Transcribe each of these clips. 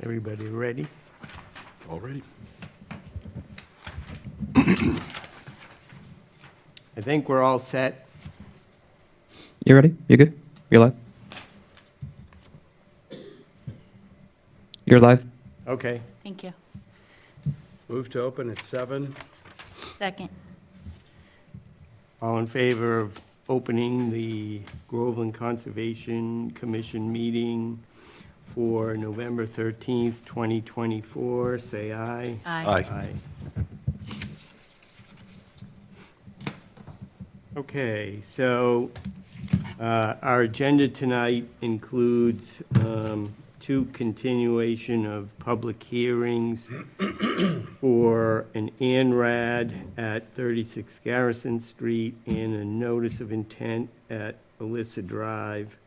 Everybody ready? All ready? I think we're all set. You ready? You good? You're live? You're live? Okay. Thank you. Move to open at 7. Second. All in favor of opening the Groveland Conservation Commission meeting for November 13th, 2024, say aye. Aye. Okay, so our agenda tonight includes two continuation of public hearings for an ANRAD at 36 Garrison Street and a notice of intent at Alyssa Drive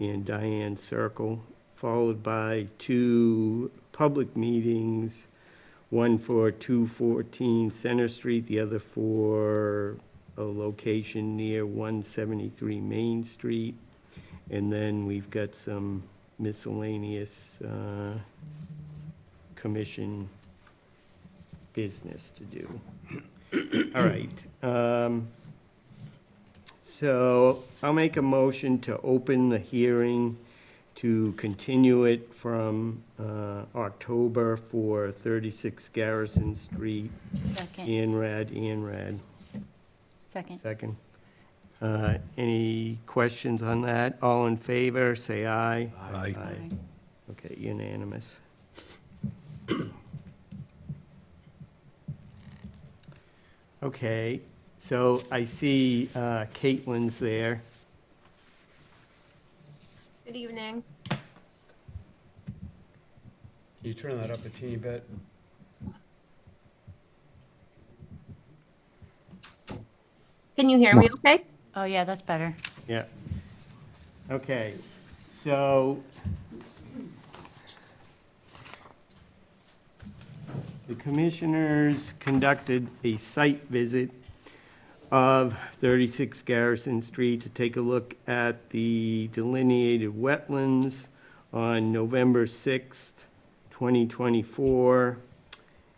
and Diane Circle, followed by two public meetings, one for 214 Center Street, the other for a location near 173 Main Street. And then we've got some miscellaneous commission business to do. All right. So I'll make a motion to open the hearing to continue it from October for 36 Garrison Street, Second. ANRAD. Second. Second. Any questions on that? All in favor, say aye. Aye. Aye. Okay, unanimous. Okay, so I see Caitlin's there. Good evening. Can you turn that up a teeny bit? Can you hear me okay? Oh, yeah, that's better. Yeah. Okay, so the commissioners conducted a site visit of 36 Garrison Street to take a look at the delineated wetlands on November 6th, 2024.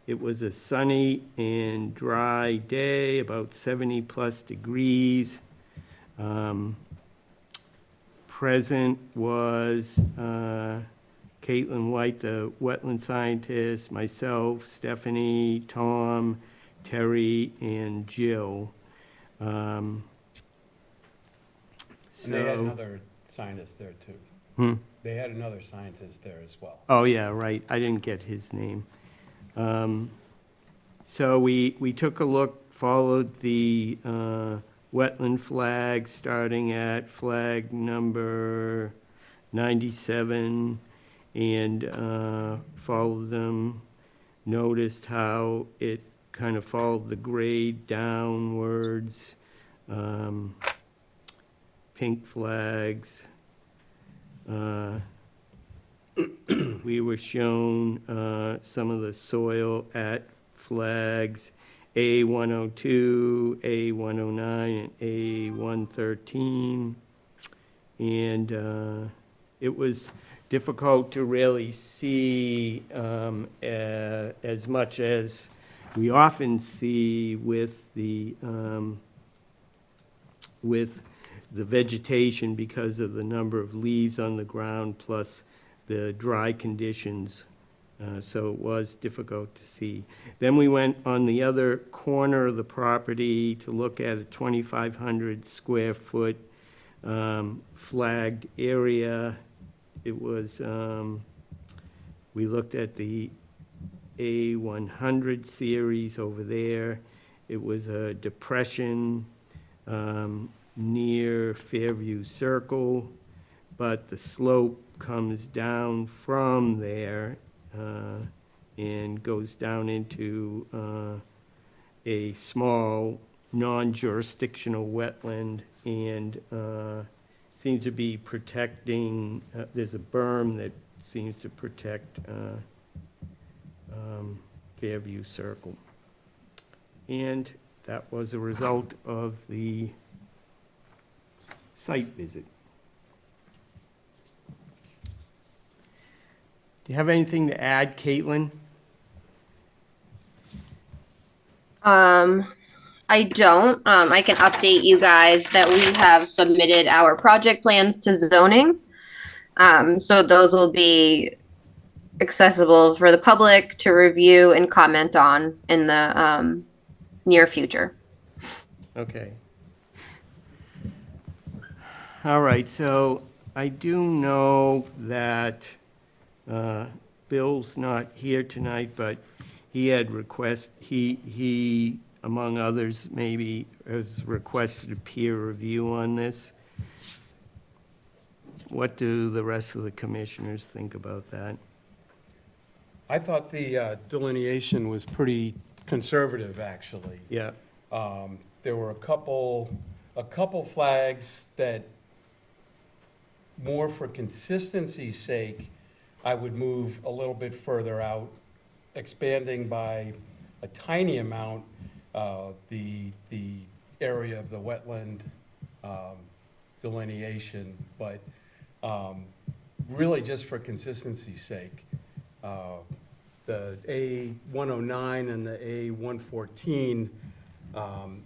It was a sunny and dry day, about 70-plus degrees. Present was Caitlin White, the wetland scientist, myself, Stephanie, Tom, Terry, and Jill. And they had another scientist there, too. Hmm? They had another scientist there as well. Oh, yeah, right. I didn't get his name. So we took a look, followed the wetland flag, starting at flag number 97, and followed them, noticed how it kind of followed the grade downwards, pink flags. We were shown some of the soil at flags A102, A109, and A113. And it was difficult to really see as much as we often see with the vegetation because of the number of leaves on the ground plus the dry conditions. So it was difficult to see. Then we went on the other corner of the property to look at a 2,500 square foot flagged area. It was, we looked at the A100 series over there. It was a depression near Fairview Circle, but the slope comes down from there and goes down into a small non-jurisdictional wetland and seems to be protecting, there's a berm that seems to protect Fairview Circle. And that was a result of the site visit. Do you have anything to add, Caitlin? I don't. I can update you guys that we have submitted our project plans to zoning. So those will be accessible for the public to review and comment on in the near future. Okay. All right, so I do know that Bill's not here tonight, but he had he, among others, maybe has requested a peer review on this. What do the rest of the commissioners think about that? I thought the delineation was pretty conservative, actually. Yeah, There were a couple flags that, more for consistency's sake, I would move a little bit further out, expanding by a tiny amount the area of the wetland delineation, but really just for consistency's sake. The A109 and the A114,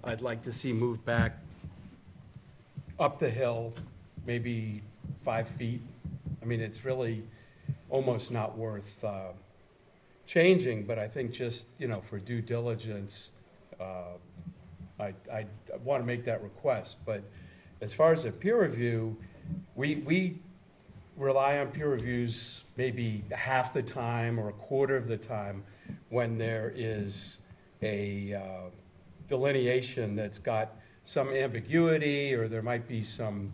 I'd like to see moved back up the hill, maybe 5 feet. I mean, it's really almost not worth changing, but I think just, for due diligence, I want to make that request. But as far as a peer review, we rely on peer reviews maybe half the time or a quarter of the time when there is a delineation that's got some ambiguity, or there might be some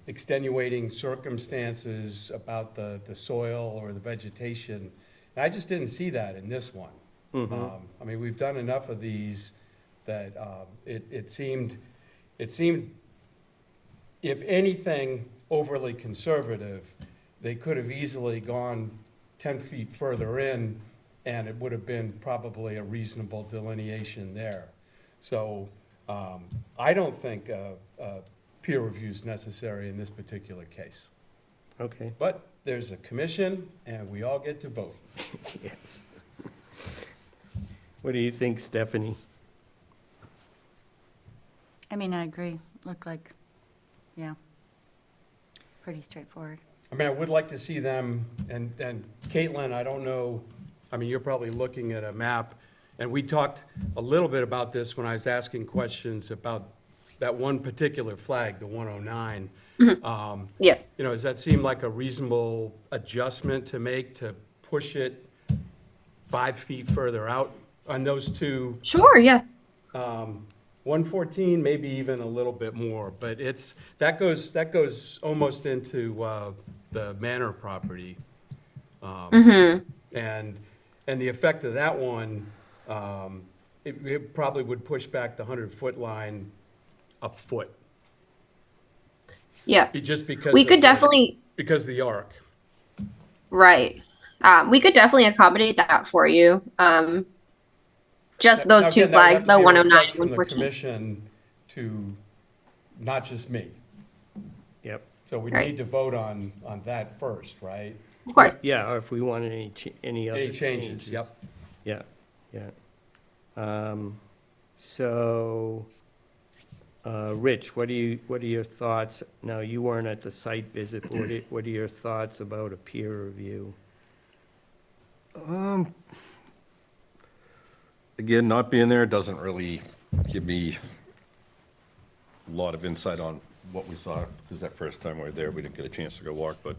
extenuating circumstances about the soil or the vegetation. And I just didn't see that in this one. I mean, we've done enough of these that it seemed, if anything, overly conservative. They could have easily gone 10 feet further in, and it would have been probably a reasonable delineation there. So I don't think a peer review is necessary in this particular case. okay, But there's a commission, and we all get to vote. yes. What do you think, Stephanie? I mean, I agree. Look like, yeah, pretty straightforward. I mean, I would like to see them, and Caitlin, I don't know, I mean, you're probably looking at a map, and we talked a little bit about this when I was asking questions about that one particular flag, the 109. Yeah. Does that seem like a reasonable adjustment to make, to push it 5 feet further out on those two? Sure. Yeah. 114, maybe even a little bit more, but that goes almost into the Manor property. And the effect of that one, it probably would push back the 100-foot line a foot. Yeah. Just because. We of could the- definitely, Because the arc. right. We could definitely accommodate that for you. Just those Now, two again, that would have flags, to the be a 109, request from the 114. commission to, not just me. Yep. So we Right. need to vote on that first, right? Of course. Yeah, or if we want any other Any changes. changes, yep. Yeah, yeah. So, Rich, what are your thoughts? Now, you weren't at the site visit, but what are your thoughts about a peer review? Again, not being there doesn't really give me a lot of insight on what we saw, because that first time we were there, we didn't get a chance to go walk, but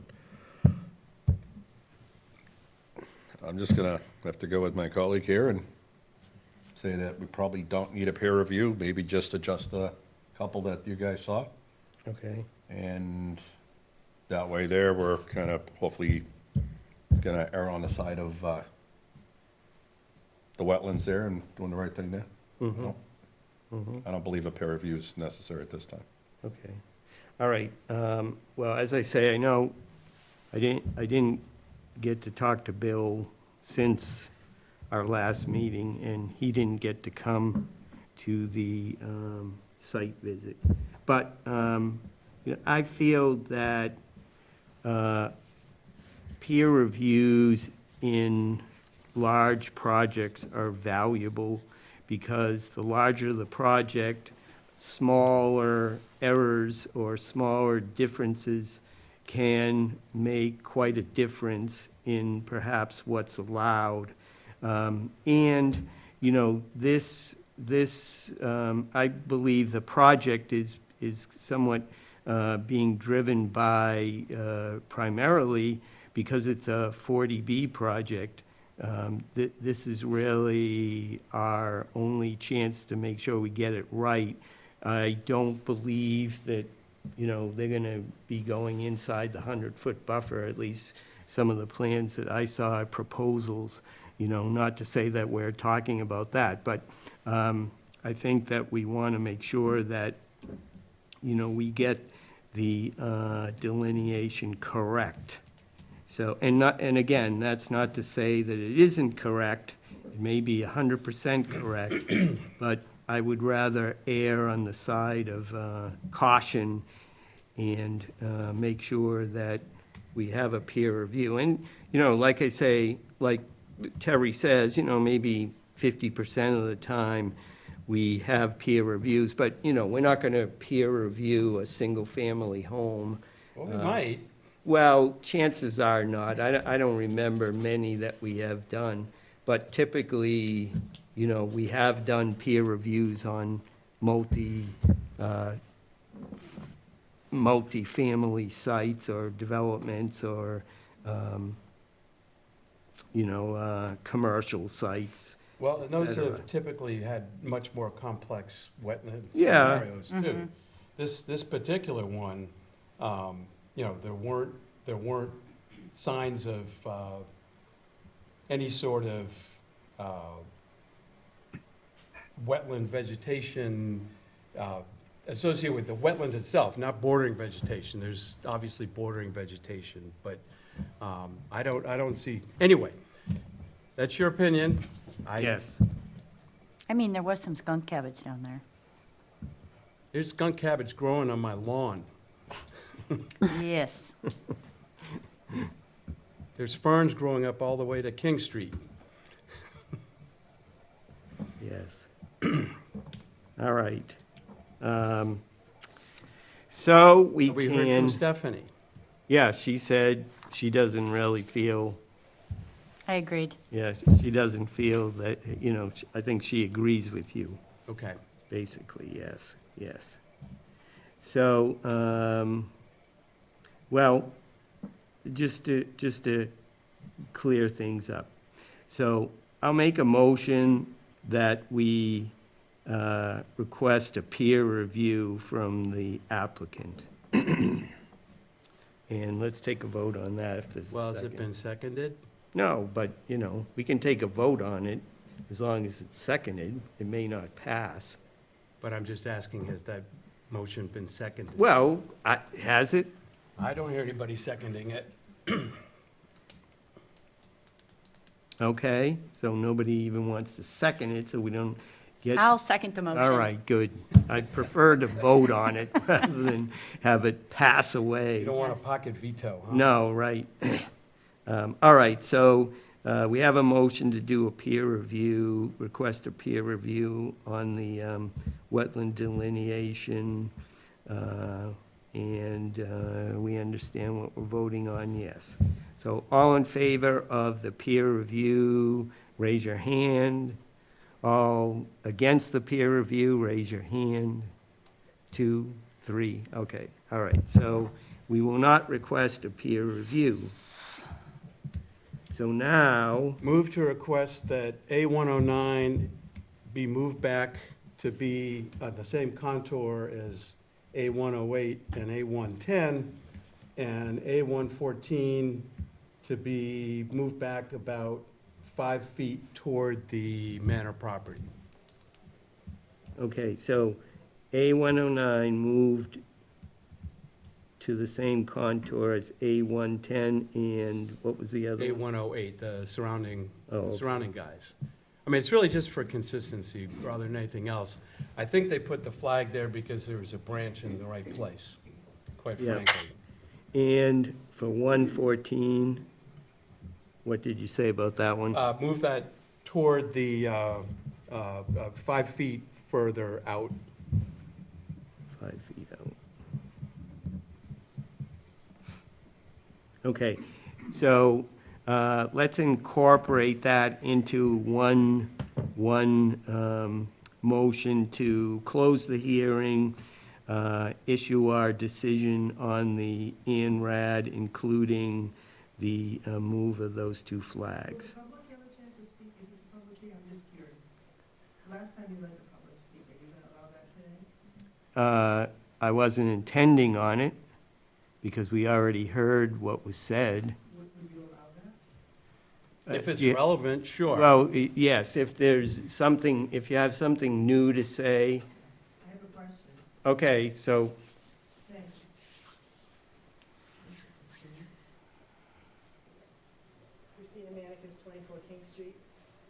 I'm just gonna have to go with my colleague here and say that we probably don't need a peer review, maybe just adjust a couple that you guys saw. Okay, And that way there, we're kind of hopefully gonna err on the side of the wetlands there and doing the right thing there. I don't believe a peer review is necessary at this time. okay. All right, well, as I say, I know I didn't get to talk to Bill since our last meeting, and he didn't get to come to the site visit. But I feel that peer reviews in large projects are valuable because the larger the project, smaller errors or smaller differences can make quite a difference in perhaps what's allowed. And, you know, I believe the project is somewhat being driven by primarily because it's a 40B project. This is really our only chance to make sure we get it right. I don't believe that, you know, they're gonna be going inside the 100-foot buffer, at least some of the plans that I saw are proposals, you know, not to say that we're talking about that, but I think that we wanna make sure that, you know, we get the delineation correct. So, and again, that's not to say that it isn't correct, it may be 100% correct, but I would rather err on the side of caution and make sure that we have a peer review. And, you know, like I say, like Terry says, you know, maybe 50% of the time we have peer reviews, but, you know, we're not gonna peer review a single-family home. Well, we might. Well, chances are not. I don't remember many that we have done. But typically, you know, we have done peer reviews on multi-family sites or developments or, you know, commercial sites. Well, and those cetera. have typically had much more complex wetland Yeah. scenarios too. This particular one, you know, there weren't signs of any sort of wetland vegetation associated with the wetlands itself, not bordering vegetation. There's obviously bordering vegetation, but I don't see, anyway, that's your opinion. Yes. I mean, there was some skunk cabbage down there. There's skunk cabbage growing on my lawn. Yes. There's ferns growing up all the way to King Street. Yes. All right. So we We heard from can, Stephanie. yeah, she said she doesn't really feel, I agreed. yeah, she doesn't feel that, you know, I think she agrees with you, Okay. basically, yes, yes. So, well, just to clear things up. So I'll make a motion that we request a peer review from the applicant. And let's take a vote on that if there's a Well, has it second. been seconded? No, but, you know, we can take a vote on it as long as it's seconded. It may not pass. But I'm just asking, has that motion been seconded? Well, has it? I don't hear anybody seconding it. Okay, so nobody even wants to second it, so we don't get. I'll second the motion. All right, good. I prefer to vote on it rather than have it pass away. You don't want a Yes. pocket veto, huh? No, right. All right, so we have a motion to do a peer review, request a peer review on the wetland delineation, and we understand what we're voting on, yes. So all in favor of the peer review, raise your hand. All against the peer review, raise your hand. 2, 3, okay, all right. So we will not request a peer review. So now, Move to request that A109 be moved back to be the same contour as A108 and A110, and A114 to be moved back about 5 feet toward the manor property. okay, so A109 moved to the same contour as A110, and what was the other one? A108, the surrounding, Oh, okay. surrounding guys. I mean, it's really just for consistency rather than anything else. I think they put the flag there because there was a branch in the right place, quite Yeah. frankly. And for 114, What did you say about that one? Move that toward the 5 feet further out. 5 feet out. Okay, so let's incorporate that into one motion to close the hearing, issue our decision on the INRAD, including the move of those two flags. Will the public have a chance to speak? Is this a public hearing? I'm just curious. Last time you let the public speak, are you going to allow that today? I wasn't intending on it, because we already heard what was said. Would you allow that? If it's Yeah. relevant, sure. Well, yes, if there's something, if you have something new to say, I have a question. okay, so, Thank you. Christina Manicus, 24 King Street.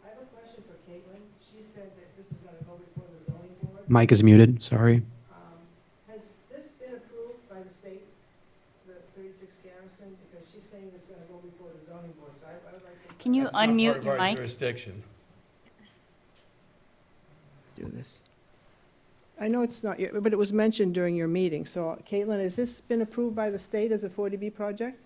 I have a question for Caitlin. She said that this is going to go before the zoning board. Mike is muted. Sorry. Has this been approved by the state, the 36 Garrison? Because she's saying it's going to go before the zoning board, so I would like some. Can you That's not part unmute of your our mic? jurisdiction. do this. I know it's not, but it was mentioned during your meeting. So Caitlin, has this been approved by the state as a 40B project?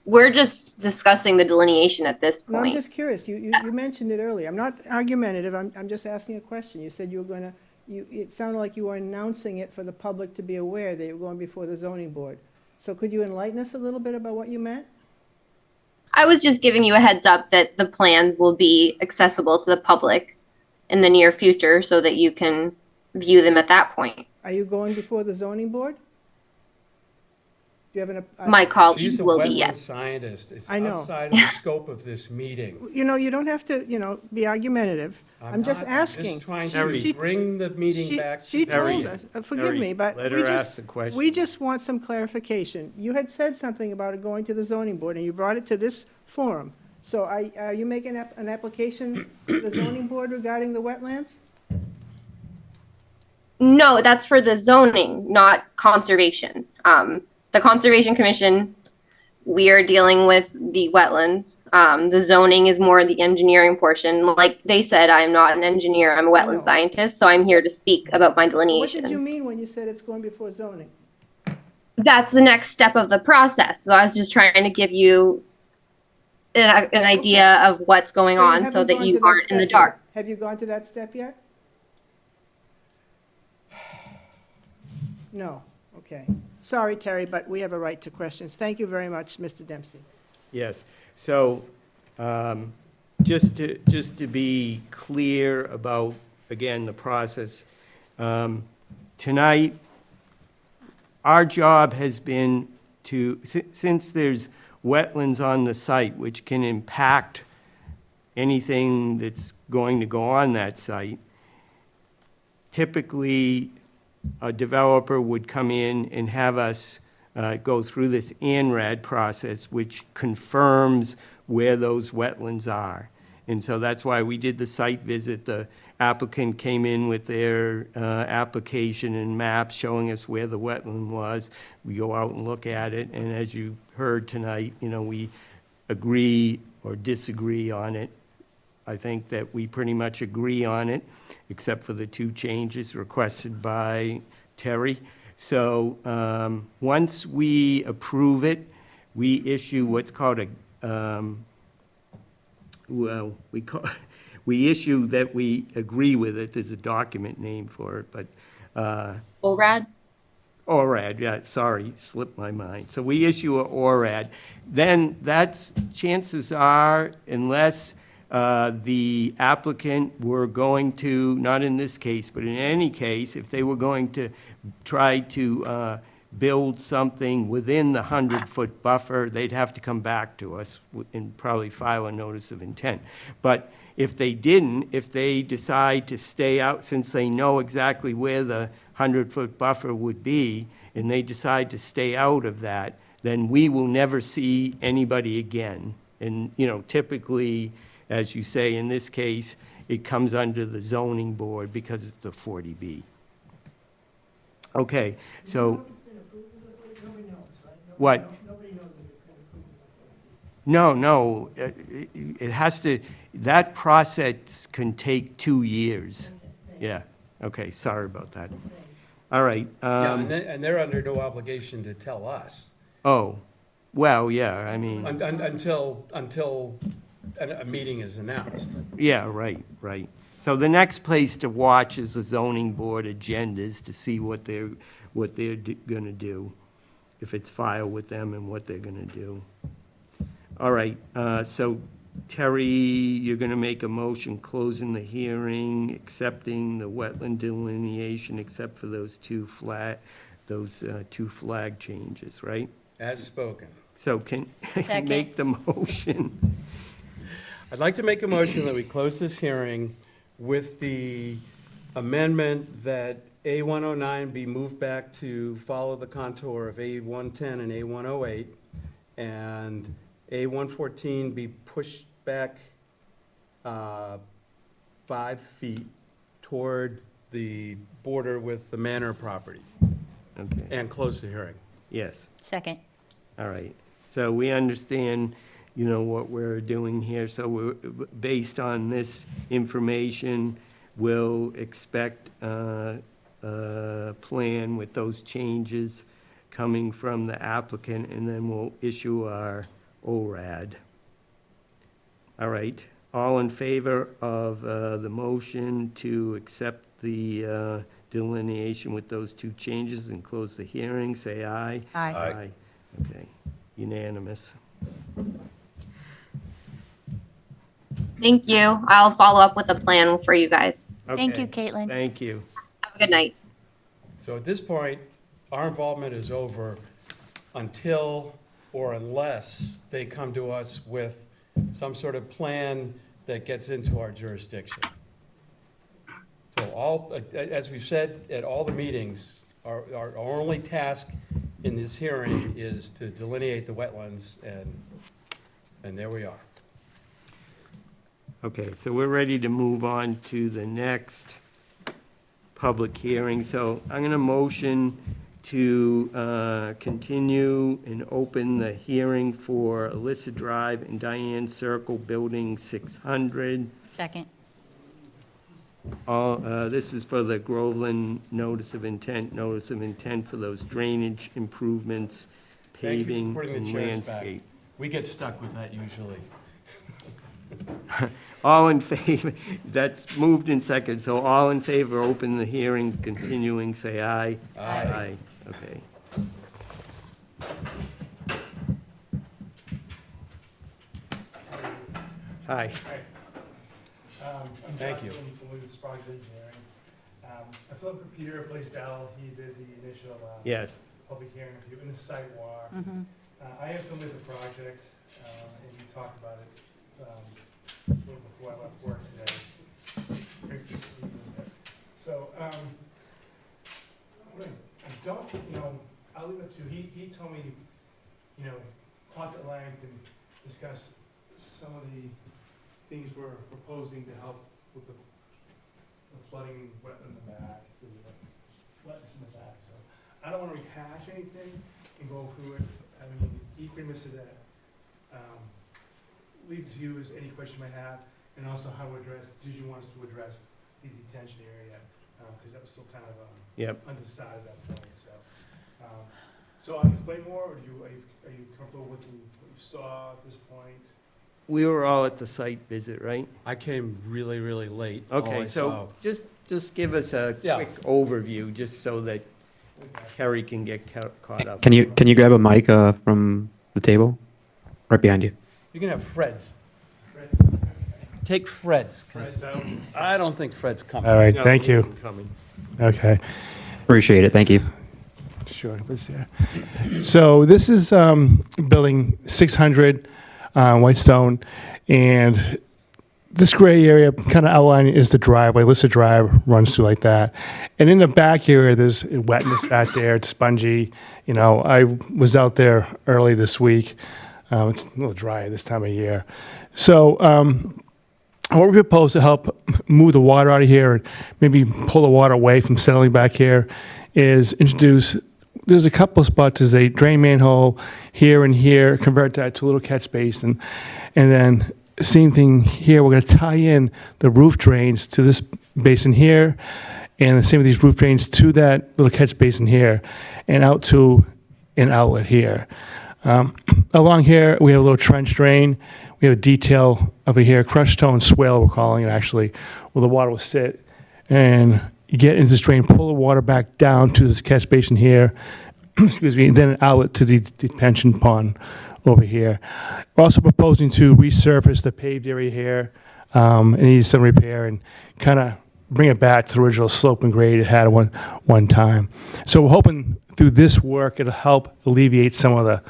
We're just discussing the delineation at this No, I'm point. just curious. You mentioned it earlier. I'm not argumentative. I'm just asking a question. You said you were going to, it sounded like you were announcing it for the public to be aware that you were going before the zoning board. So could you enlighten us a little bit about what you meant? I was just giving you a heads up that the plans will be accessible to the public in the near future so that you can view them at that point. Are you going before the zoning board? Do you have My colleagues She's a will be, wetland yes. scientist. It's I know. outside of the scope of this meeting. You know, you don't have to, be argumentative. I'm just not. asking. I'm just trying She- to bring the meeting back. She to Terry, told us, forgive Terry, me, but let we her just, ask the question. we just want some clarification. You had said something about it going to the zoning board, and you brought it to this forum. So are you making an application to the zoning board regarding the wetlands? No, that's for the zoning, not conservation. The Conservation Commission, we are dealing with the wetlands. The zoning is more the engineering portion. Like they said, I'm not an engineer, I'm a know. wetland scientist, so I'm here to speak about my What did you delineation. mean when you said it's going before zoning? That's the next step of the process. So I was just trying to give you an idea of what's going So you on so haven't that gone you to aren't in the step yet? dark. Have you gone to that step yet? No, okay. Sorry, Terry, but we have a right to questions. Thank you very much, Mr. Dempsey. Yes, so, just to be clear about, again, the process, tonight, our job has been to, since there's wetlands on the site, which can impact anything that's going to go on that site, typically, a developer would come in and have us go through this ANRAD process, which confirms where those wetlands are. And so that's why we did the site visit. The applicant came in with their application and maps showing us where the wetland was. We go out and look at it, and as you heard tonight, we agree or disagree on it. I think that we pretty much agree on it, except for the two changes requested by Terry. So once we approve it, we issue what's called we issue that we agree with it. There's a document name for it, but ORAD? ORAD, yeah, sorry, slipped my mind. So we issue a ORAD. Then that's, chances are, unless the applicant were going to, not in this case, but in any case, if they were going to try to build something within the 100-foot buffer, they'd have to come back to us and probably file a notice of intent. But if they didn't, if they decide to stay out, since they know exactly where the 100-foot buffer would be, and they decide to stay out of that, then we will never see anybody again. And, typically, as you say, in this case, it comes under the zoning board because it's a 40B. Okay, so, It's been approved as a 40, nobody knows, right? What? No, it has to, that process can take 2 years. Yeah, okay, sorry about that. All right. Yeah, and they're under no obligation to tell us Oh, well, yeah, I mean, until a meeting is announced. yeah, right. So the next place to watch is the zoning board agendas to see what they're gonna do, if it's filed with them and what they're gonna do. All right, so Terry, you're gonna make a motion closing the hearing, accepting the wetland delineation, except for those two flag changes, right? As spoken. So can you Second. make the motion? I'd like to make a motion that we close this hearing with the amendment that A109 be moved back to follow the contour of A110 and A108, and A114 be pushed back 5 feet toward the border with the Manor property, Okay, and close the hearing. yes. Second. All right, so we understand, what we're doing here, so we're, based on this information, we'll expect a plan with those changes coming from the applicant, and then we'll issue our ORAD. All right, all in favor of the motion to accept the delineation with those two changes and close the hearing, say aye. Aye. Aye. Okay, unanimous. Thank you. I'll follow up with a plan for you guys. Thank you, Okay, Caitlin. Thank you. Have a good night. So at this point, our involvement is over until or unless they come to us with some sort of plan that gets into our jurisdiction. So as we've said at all the meetings, our only task in this hearing is to delineate the wetlands, and there we are. Okay, so we're ready to move on to the next public hearing. So I'm going to motion to continue and open the hearing for Alyssa Drive and Diane Circle, Building 600. Second. This is for the Groveland notice of intent for those drainage improvements, Thank you paving, for putting and the chairs back. landscape. We get stuck with that usually. All in favor, that's moved in second, so all in favor, open the hearing, continuing, say aye. Aye. Okay. Hi. I'm Thank John you. Tillman from Williams Project Engineering. I filled for Peter Blaisdell, he did the initial Yes, public hearing review and the site walk. Mhm. I am familiar with the project, and we talked about it a little before I left work today. Great to see you there. So, I don't, I'll leave it to, he told me, talk at length and discuss some of the things we're proposing to help with the flooding wetland in the back, the wetness in the back, so. I don't wanna rehash anything and go through it. I mean, he pretty much said that, leave it to you as any question you might have, and also how to address, did you want us to address the detention area? Cause that was still kind of, yep. undecided at that point, so. So I can explain more, or are you comfortable with what you saw at this point? We were all at the site visit, right? I came really, really late. All Okay, I so saw- just give us a Yeah. quick overview, just so that Okay. Kerry can get caught up. Can you grab a mic from the table, right behind you? You can have Fred's. Fred's, Take Fred's, 'cause Fred's out. I don't think Fred's coming. All right, No, thank he you. isn't coming. Okay. Appreciate it. Thank you. Sure, it was there. So this is building 600 Whitestone, and this gray area kind of outlining is the driveway. Alyssa Drive runs through like that. And in the back area, there's wetness back there. It's spongy. I was out there early this week. It's a little dry this time of year. So what we propose to help move the water out of here and maybe pull the water away from settling back here is introduce there's a couple of spots, there's a drain manhole here and here, convert that to a little catch basin. And then same thing here, we're gonna tie in the roof drains to this basin here, and the same with these roof drains to that little catch basin here, and out to an outlet here. Along here, we have a little trench drain. We have a detail over here, crushed stone swale, we're calling it actually, where the water will sit. And you get into this drain, pull the water back down to this catch basin here, excuse me, and then an outlet to the detention pond over here. We're also proposing to resurface the paved area here. It needs some repair and kind of bring it back to the original slope and grade it had one time. So we're hoping through this work, it'll help alleviate some of the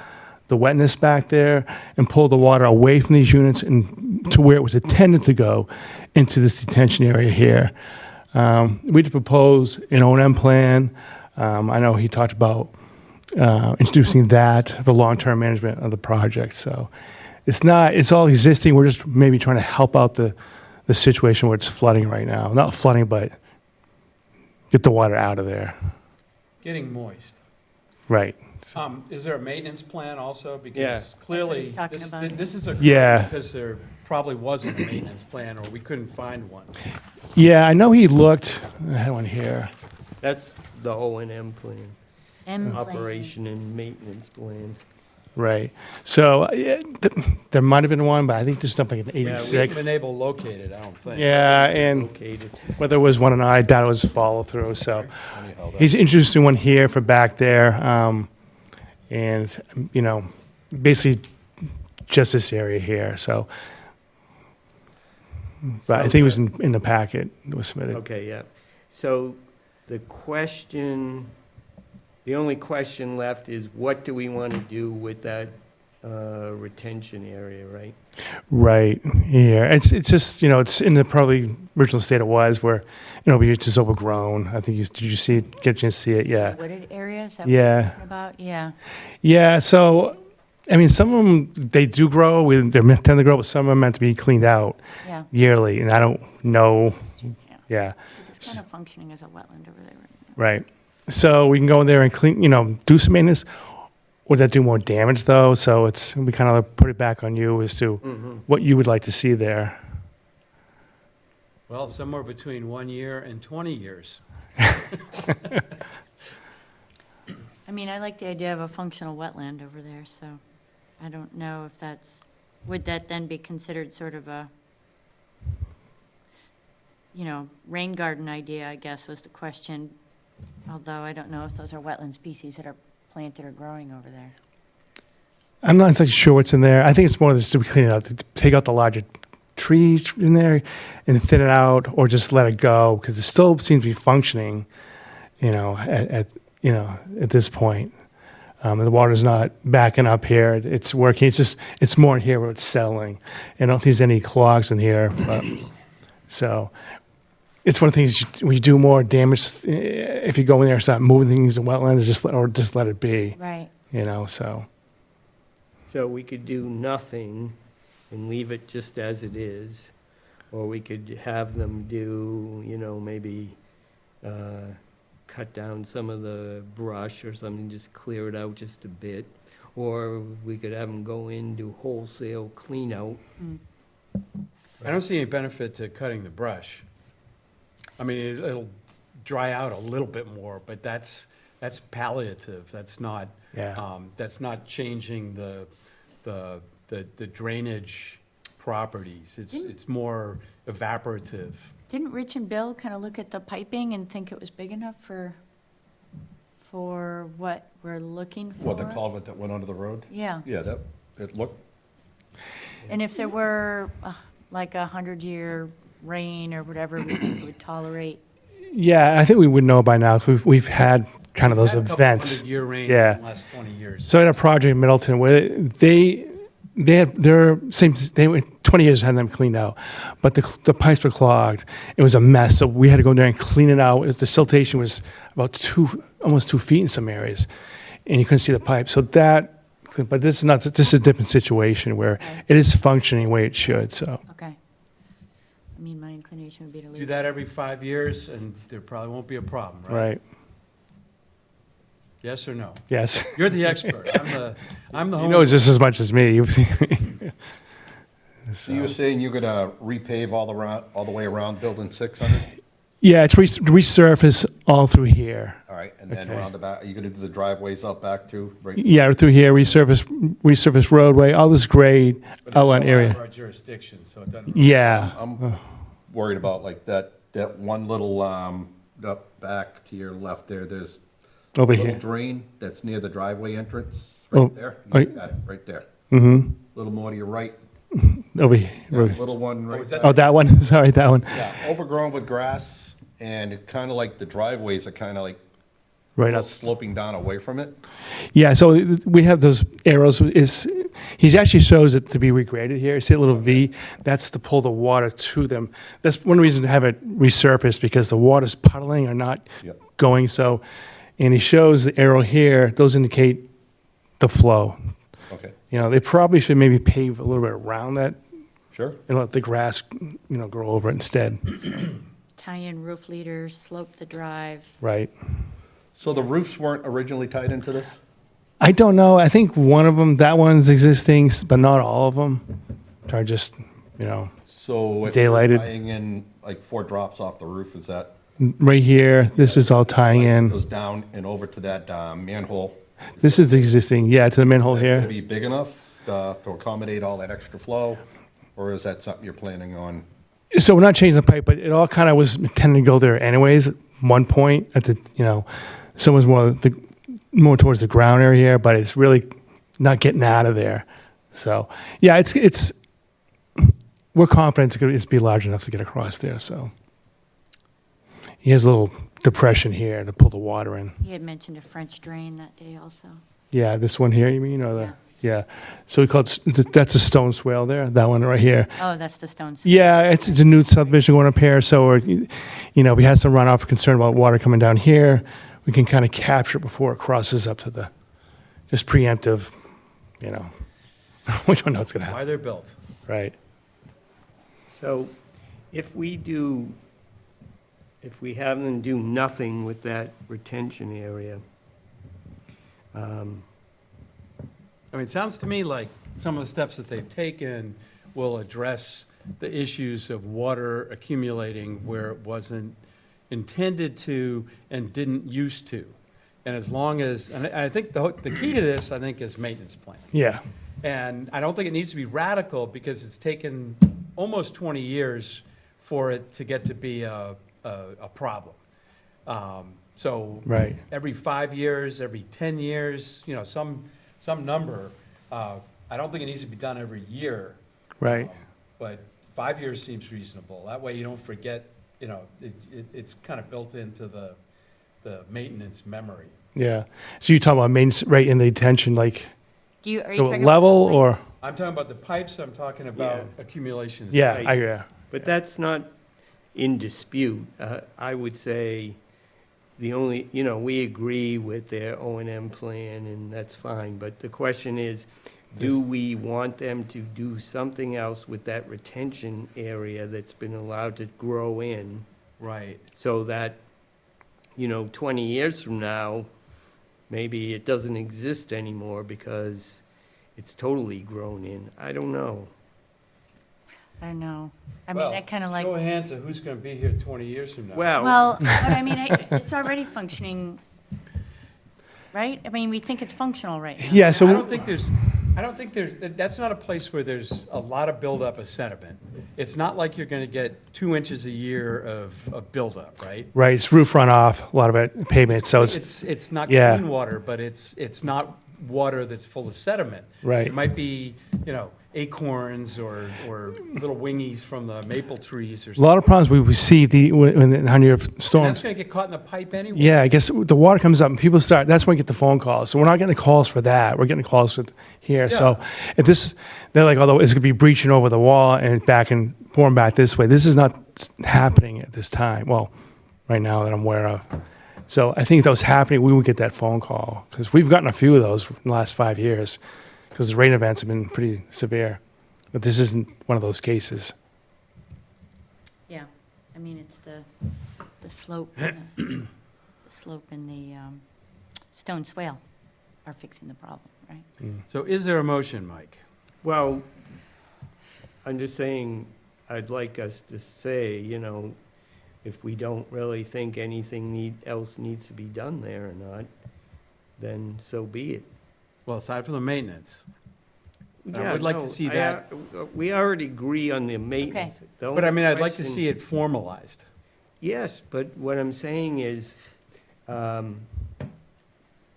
wetness back there and pull the water away from these units and to where it was intended to go into this detention area here. We did propose an O&M plan. I know he talked about introducing that for long-term management of the project. So it's all existing. We're just maybe trying to help out the situation where it's flooding right now. Not flooding, but get the water out of there. Getting moist. Right. Is there a maintenance plan also? Yeah. Because clearly, That's what he's talking about. this is a. Yeah. Because there probably wasn't a maintenance plan, or we couldn't find one. Yeah, I know he looked. I had one here. That's the O&M plan, M plan. operation and maintenance plan. Right. So there might have been one, but I think there's something in We haven't 86. been able to locate it, I don't think. Yeah, and Located. whether it was one or not, I doubt it was follow through. So Anyhow, that- he's an interesting one here for back there. And, basically just this area here. So, but I think it was in the packet that was submitted. Okay, yeah. So the only question left is what do we want to do with that retention area, right? Right. Yeah. It's just, it's in the probably original state it was where, it's just overgrown. I think did you see it? Get a chance to see it? Yeah. Wooded area, is that what Yeah. you're talking about? Yeah. Yeah. So, some of them, they do grow. They're meant to grow, but some are meant to be cleaned out Yeah. yearly. And I don't know. Yeah. Yeah. 'Cause it's kind of functioning as a wetland over there right now. Right. So we can go in there and clean, do some maintenance. Would that do more damage though? So we kind of put it back on you as to what you would like to see there. Well, somewhere between 1 year and 20 years. I mean, I like the idea of a functional wetland over there, so I don't know if would that then be considered sort of a, rain garden idea, I guess, was the question. Although I don't know if those are wetland species that are planted or growing over there. I'm not exactly sure what's in there. I think it's more just to clean it out, to take out the larger trees in there and thin it out, or just let it go because it still seems to be functioning. At this point, and the water's not backing up here. It's working. It's more in here where it's settling. I don't think there's any clogs in here. But, so it's one of the things when you do more damage, if you go in there and start moving things in wetlands, just let it be. Right. So. So we could do nothing and leave it just as it is, or we could have them do, maybe cut down some of the brush or something, just clear it out just a bit. Or we could have them go in, do wholesale clean out. I don't see any benefit to cutting the brush. I mean, it'll dry out a little bit more, but that's palliative. That's not, Yeah. that's not changing the drainage properties. It's more evaporative. Didn't Rich and Bill kind of look at the piping and think it was big enough for what we're looking for? What, the culvert that went under the road? Yeah. Yeah, it looked, And if there were like 100-year rain or whatever, we think it would tolerate. Yeah, I think we would know by now. 'Cause we've had kind of those Had a couple events. 100-year rains Yeah. in the last 20 years. So in a project in Middleton where they had their same, they were 20 years had them cleaned out, but the pipes were clogged. It was a mess. So we had to go in there and clean it out. The siltation was about almost 2 feet in some areas, and you couldn't see the pipe. So but this is a different situation where it is functioning the way it should. So Okay. I mean, my inclination would be to leave. Do that every 5 years, and there probably won't be a problem, right? right. Yes or no? Yes. You're the expert. I'm the You know homeowner. just as much as me. You've seen. So you were saying you're gonna repave all the way around building 600? Yeah, it's resurface all through here. All right, and then Okay. around the back, are you gonna do the driveways out back too? Right? Yeah, through here, resurface roadway, all this grade But it's outline all out of area. our jurisdiction, so it doesn't. really- Yeah, I'm worried about like that one little, up back to your left there, there's a over little here. drain that's near the driveway entrance, Oh, right there. oh, You got it, right there. Mm-hmm. A little more to your right, Over here. that little one right is there. that- Oh, that one. Sorry, that one. Yeah, overgrown with grass, and it kind of like the driveways are kind of like Right up. sloping down away from it. Yeah, so we have those arrows. He actually shows it to be regraded here. See a little V? That's to pull the water to them. That's one reason to have it resurfaced, because the water's puddling or not Yep. going. So, and he shows the arrow here. Those indicate the flow. Okay, You know, they probably should maybe pave a little bit around that sure. and let the grass, grow over it instead. Tie in roof leaders, slope the drive. Right. So the roofs weren't originally tied into this? I don't know. I think one of them, that one's existing, but not all of them. Are just, So if you're Daylighted. tying in like 4 drops off the roof, is that? right here. This is all tying in. Goes down and over to that manhole. This is existing, yeah, to the manhole Is that gonna here. be big enough to accommodate all that extra flow? Or is that something you're planning on? So we're not changing the pipe, but it all kind of was intended to go there anyways. At one point, at the someone's more towards the ground area here, but it's really not getting out of there. So yeah, it's we're confident it's going to be large enough to get across there. So he has a little depression here to pull the water in. He had mentioned a French drain that day also. Yeah, this one here, you mean, or the yeah. So we call it that's a stone swale there. That one right here. Oh, that's the stones. Yeah, it's a new subdivision going up here, so we had some runoff concern about water coming down here. We can kind of capture it before it crosses up to the, just preemptive, we don't know what's going to Why happen, they're built. right? So if we have them do nothing with that retention area, I mean, it sounds to me like some of the steps that they've taken will address the issues of water accumulating where it wasn't intended to and didn't used to. And as long as, and I think the key to this, I think, is maintenance plan. Yeah, And I don't think it needs to be radical because it's taken almost 20 years for it to get to be a problem. So right, every 5 years, every 10 years, some number. I don't think it needs to be done every year, right. but 5 years seems reasonable. That way you don't forget, it's kind of built into the maintenance memory. Yeah. So you talk about maintenance right in the detention, like, Are you so talking about level the or? lights? I'm talking about the pipes, I'm talking about accumulation. of Yeah, site. yeah. but that's not in dispute. I would say the only, we agree with their O and M plan, and that's fine, but the question is, do we want them to do something else with that retention area that's been allowed to grow in, Right. so that, 20 years from now, maybe it doesn't exist anymore because it's totally grown in? I don't know. I don't know. I mean, I kind of like, Show of hands of who's going to be here 20 years from now. well, but I mean, it's already functioning, right? I mean, we think it's functional right now. Yeah, so. I don't think there's, that's not a place where there's a lot of buildup of sediment. It's not like you're going to get 2 inches a year of buildup, right? Right, it's roof runoff, a lot of it pavement, so it's, It's not yeah. clean water, but it's not water that's full of sediment. Right. It might be, acorns or little wingies from the maple trees or a something. lot of problems we received when the 100-year And that's storms. going to get caught in the pipe anyway. Yeah, I guess the water comes up and people start, that's when we get the phone calls. So we're not getting calls for that. We're getting calls for here. So if this, they're like, although it's going to be breaching over the wall and back and pouring back this way, this is not happening at this time. Well, right now that I'm aware of. So I think if that was happening, we would get that phone call because we've gotten a few of those in the last 5 years because the rain events have been pretty severe. But this isn't one of those cases. Yeah, I mean, it's the slope, and the slope and stone swale are fixing the problem, right? So is there a motion, Mike? Well, I'm just saying, I'd like us to say, you know, if we don't really think anything else needs to be done there or not, then so be it. Well, aside from the maintenance. I Yeah, would like to no, see that. We already agree on the maintenance. The But I only mean, I'd like to question- see it formalized. Yes, but what I'm saying is,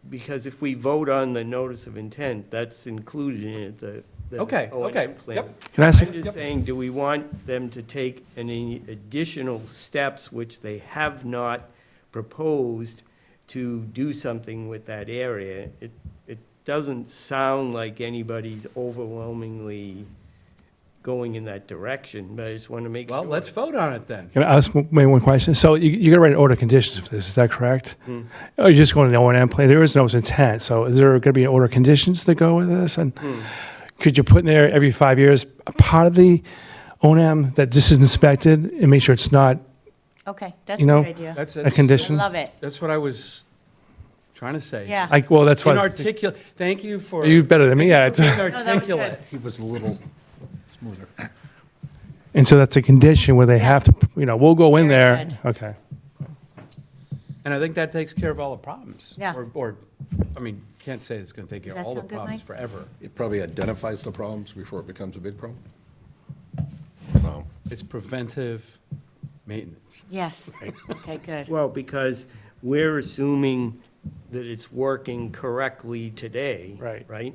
because if we vote on the notice of intent, that's included in it, the Okay, O&M okay, plan. yep. Can I ask, I'm just saying, do we want them to take any additional steps which they have not proposed to do something with that area? It doesn't sound like anybody's overwhelmingly going in that direction, but I just want to make sure. Well, let's vote on it then. can I ask maybe one question? So you're gonna write an order of conditions for this, is that correct? Hmm. Or you're just going to O&M plan? There is no intent, so is there gonna be an order of conditions that go with this? And could you put in there every 5 years, a part of the O&M that this is inspected and make sure it's not Okay, that's You a know, good idea. That's a condition? Love it. That's what I was trying to say. Yeah. Like, well, that's why, Inarticulate, thank you for. you better than me, yeah. for being that was articulate. good. He was a little smoother. And so that's a condition where they Yeah. have to, you know, we'll go in Very there. good. Okay. And I think that takes care of all the problems. Yeah. Or, I mean, can't say it's gonna take care Does of that all the sound good, problems Mike? forever. It probably identifies the problems before it becomes a big problem. So, It's preventive maintenance. Yes. Okay, good. Well, because we're assuming that it's working correctly today. Right. Right?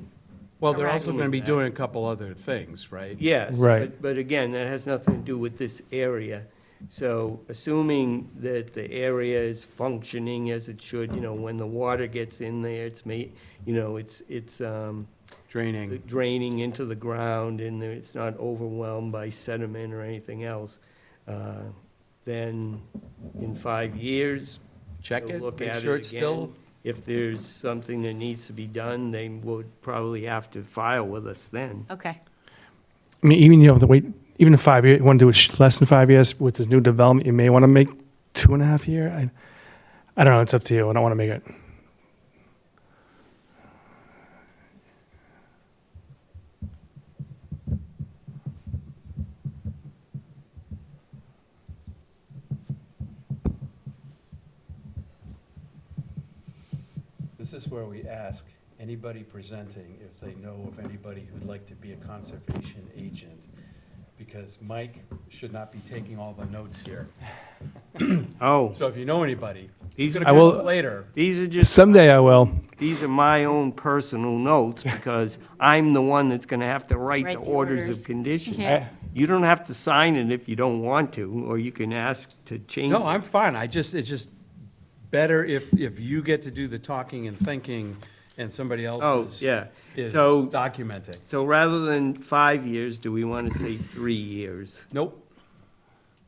Well, they're Correct. also gonna be doing a couple other things, right? Yes. Right. But again, that has nothing to do with this area. So assuming that the area is functioning as it should, you know, when the water gets in there, it's it's Draining. draining into the ground and it's not overwhelmed by sediment or anything else, then in 5 years, Check they'll it, look make at sure it it's still, again. If there's something that needs to be done, they would probably have to file with us then. Okay. I mean, even you have to wait, even in 5 years, you want to do it less than 5 years with this new development, you may want to make 2.5 year. I don't know, it's up to you. I don't want to make it. this is where we ask anybody presenting if they know of anybody who'd like to be a conservation agent, because Mike should not be taking all the notes here. Oh, So if you know anybody, he's these gonna I call will- us later. these are just. Someday I will. These are my own personal notes because I'm the one that's gonna have to write the Write the orders orders. of condition. Yeah. You don't have to sign it if you don't want to, or you can ask to change it. No, I'm fine. It's just better if you get to do the talking and thinking and somebody else Oh, yeah. is So- documenting. So rather than 5 years, do we want to say 3 years? Nope.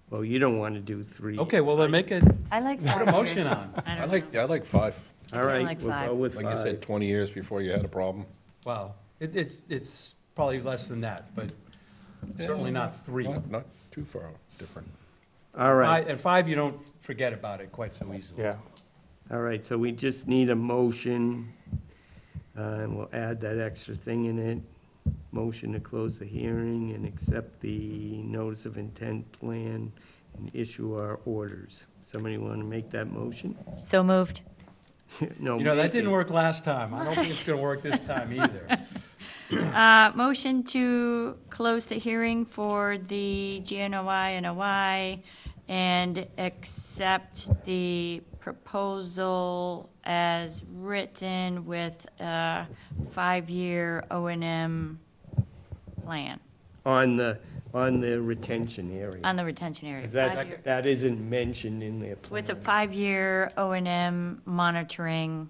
Well, you don't want to do 3. Okay, well, then make it, I like put a 5 motion years. on. I I don't like, know. I like 5. All right, like we'll go 5. with Like you 5. said, 20 years before you had a problem. Wow. It's probably less than that, but certainly not 3. Not too far different. All right, And 5, you don't forget about it quite so easily. Yeah. all right, so we just need a motion, and we'll add that extra thing in it. Motion to close the hearing and accept the notice of intent plan and issue our orders. Somebody want to make that motion? So moved. No. You know, that make didn't it. work last time. I don't think it's gonna work this time either. Motion to close the hearing for the GNOI and OI and accept the proposal as written with a 5-year O&M plan On the retention area. on the retention area. 'Cause 5-year. that isn't mentioned in their plan. With a 5-year O&M monitoring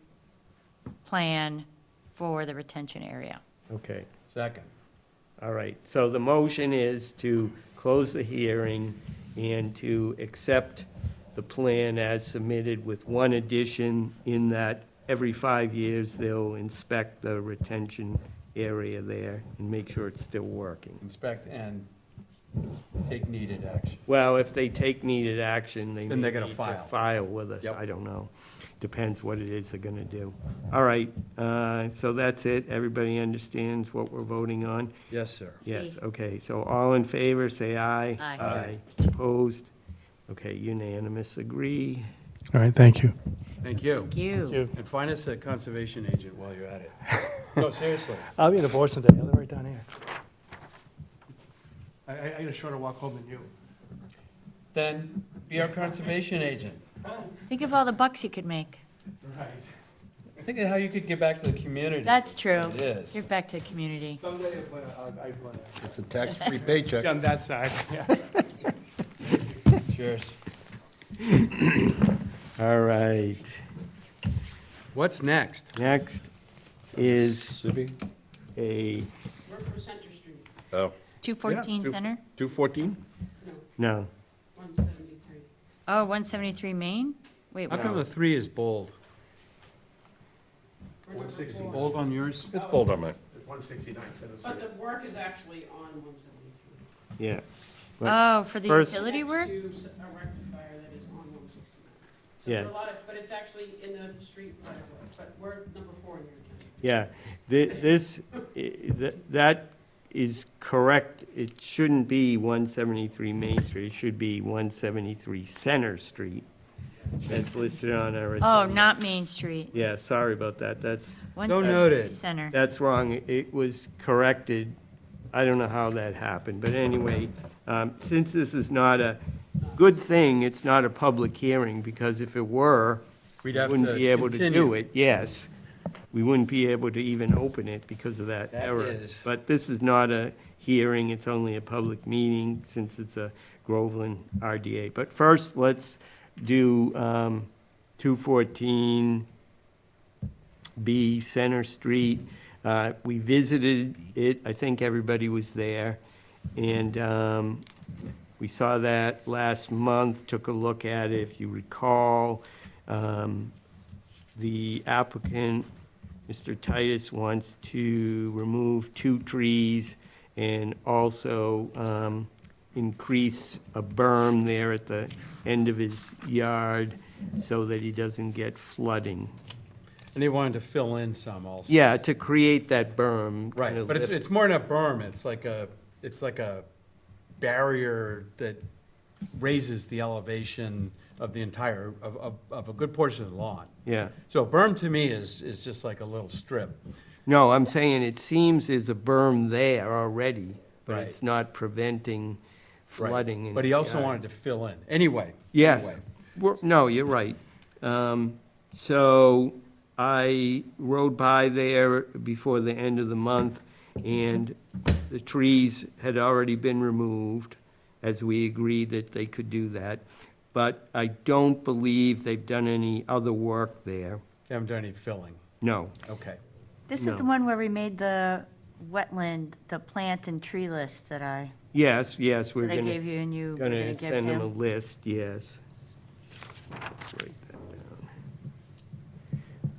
plan for the retention area. Okay, Second. all right. So the motion is to close the hearing and to accept the plan as submitted with one addition in that every 5 years they'll inspect the retention area there and make sure it's still working. Inspect and take needed action. Well, if they take needed action, they Then may they're gonna need to file. file with us, Yep. I don't know. depends what it is they're gonna do. All right, so that's it. Everybody understands what we're voting on? Yes, sir. Yes, See. okay, so all in favor, say aye. Aye. Aye. Opposed? Okay, unanimous, agree. All right, thank you. Thank you. Thank you. And find us a conservation agent while you're at it. No, seriously. I'll be in the Boston day. I live right down here. I got a shorter walk home than you. Then be our conservation agent. Think of all the bucks you could make. Right. Think of how you could give back to the community. That's true. It is. Give back to the community. Someday I plan It's a tax-free paycheck. on that side, yeah. Cheers. All right, What's next? next is Sibby? a, Oh, 214 Yeah, Center? 214? no, Oh, 173 Main? Wait, How what? come the 3 is bold? Bold on yours? It's bold on mine. 169. But the work is actually on 173. yeah. Oh, for the First- utility work? Next to a rectifier that is on 169. So Yeah. there are a lot of, but it's actually in the street right away, but we're number 4 in your agenda. Yeah, that is correct. It shouldn't be 173 Main Street, it should be 173 Center Street. That's listed on our. Oh, agenda. not Main Street. Yeah, sorry about that, that's 173 noted. Center. wrong. It was corrected. I don't know how that happened, but anyway, since this is not a good thing, it's not a public hearing, because if it were, We'd we have wouldn't to be able to do continue. it, yes. We wouldn't be able to even open it because of that That error. is. But this is not a hearing, it's only a public meeting, since it's a Groveland RDA. But first, let's do 214B Center Street. We visited it, I think everybody was there, and we saw that last month, took a look at it, if you recall. The applicant, Mr. Titus, wants to remove 2 trees and also increase a berm there at the end of his yard so that he doesn't get flooding. And they wanted to fill in some also. Yeah, to create that berm. kind Right, of but lift- it's more than a berm, it's like a barrier that raises the elevation of the entire, of a good portion of the lawn. Yeah. So a berm to me is just like a little strip. No, I'm saying it seems there's a berm there already, but Right. it's not preventing Right. flooding. in But he his also yard. wanted to fill in. Anyway. Yes. anyway. No, you're right. So I rode by there before the end of the month, and the trees had already been removed, as we agreed that they could do that. But I don't believe they've done any other work there. They haven't done any filling. No. Okay. This is No. the one where we made the wetland, the plant and tree list that Yes, we're that I gonna. gave you and you were Gonna gonna give send them a him. list, yes. Let's write that down.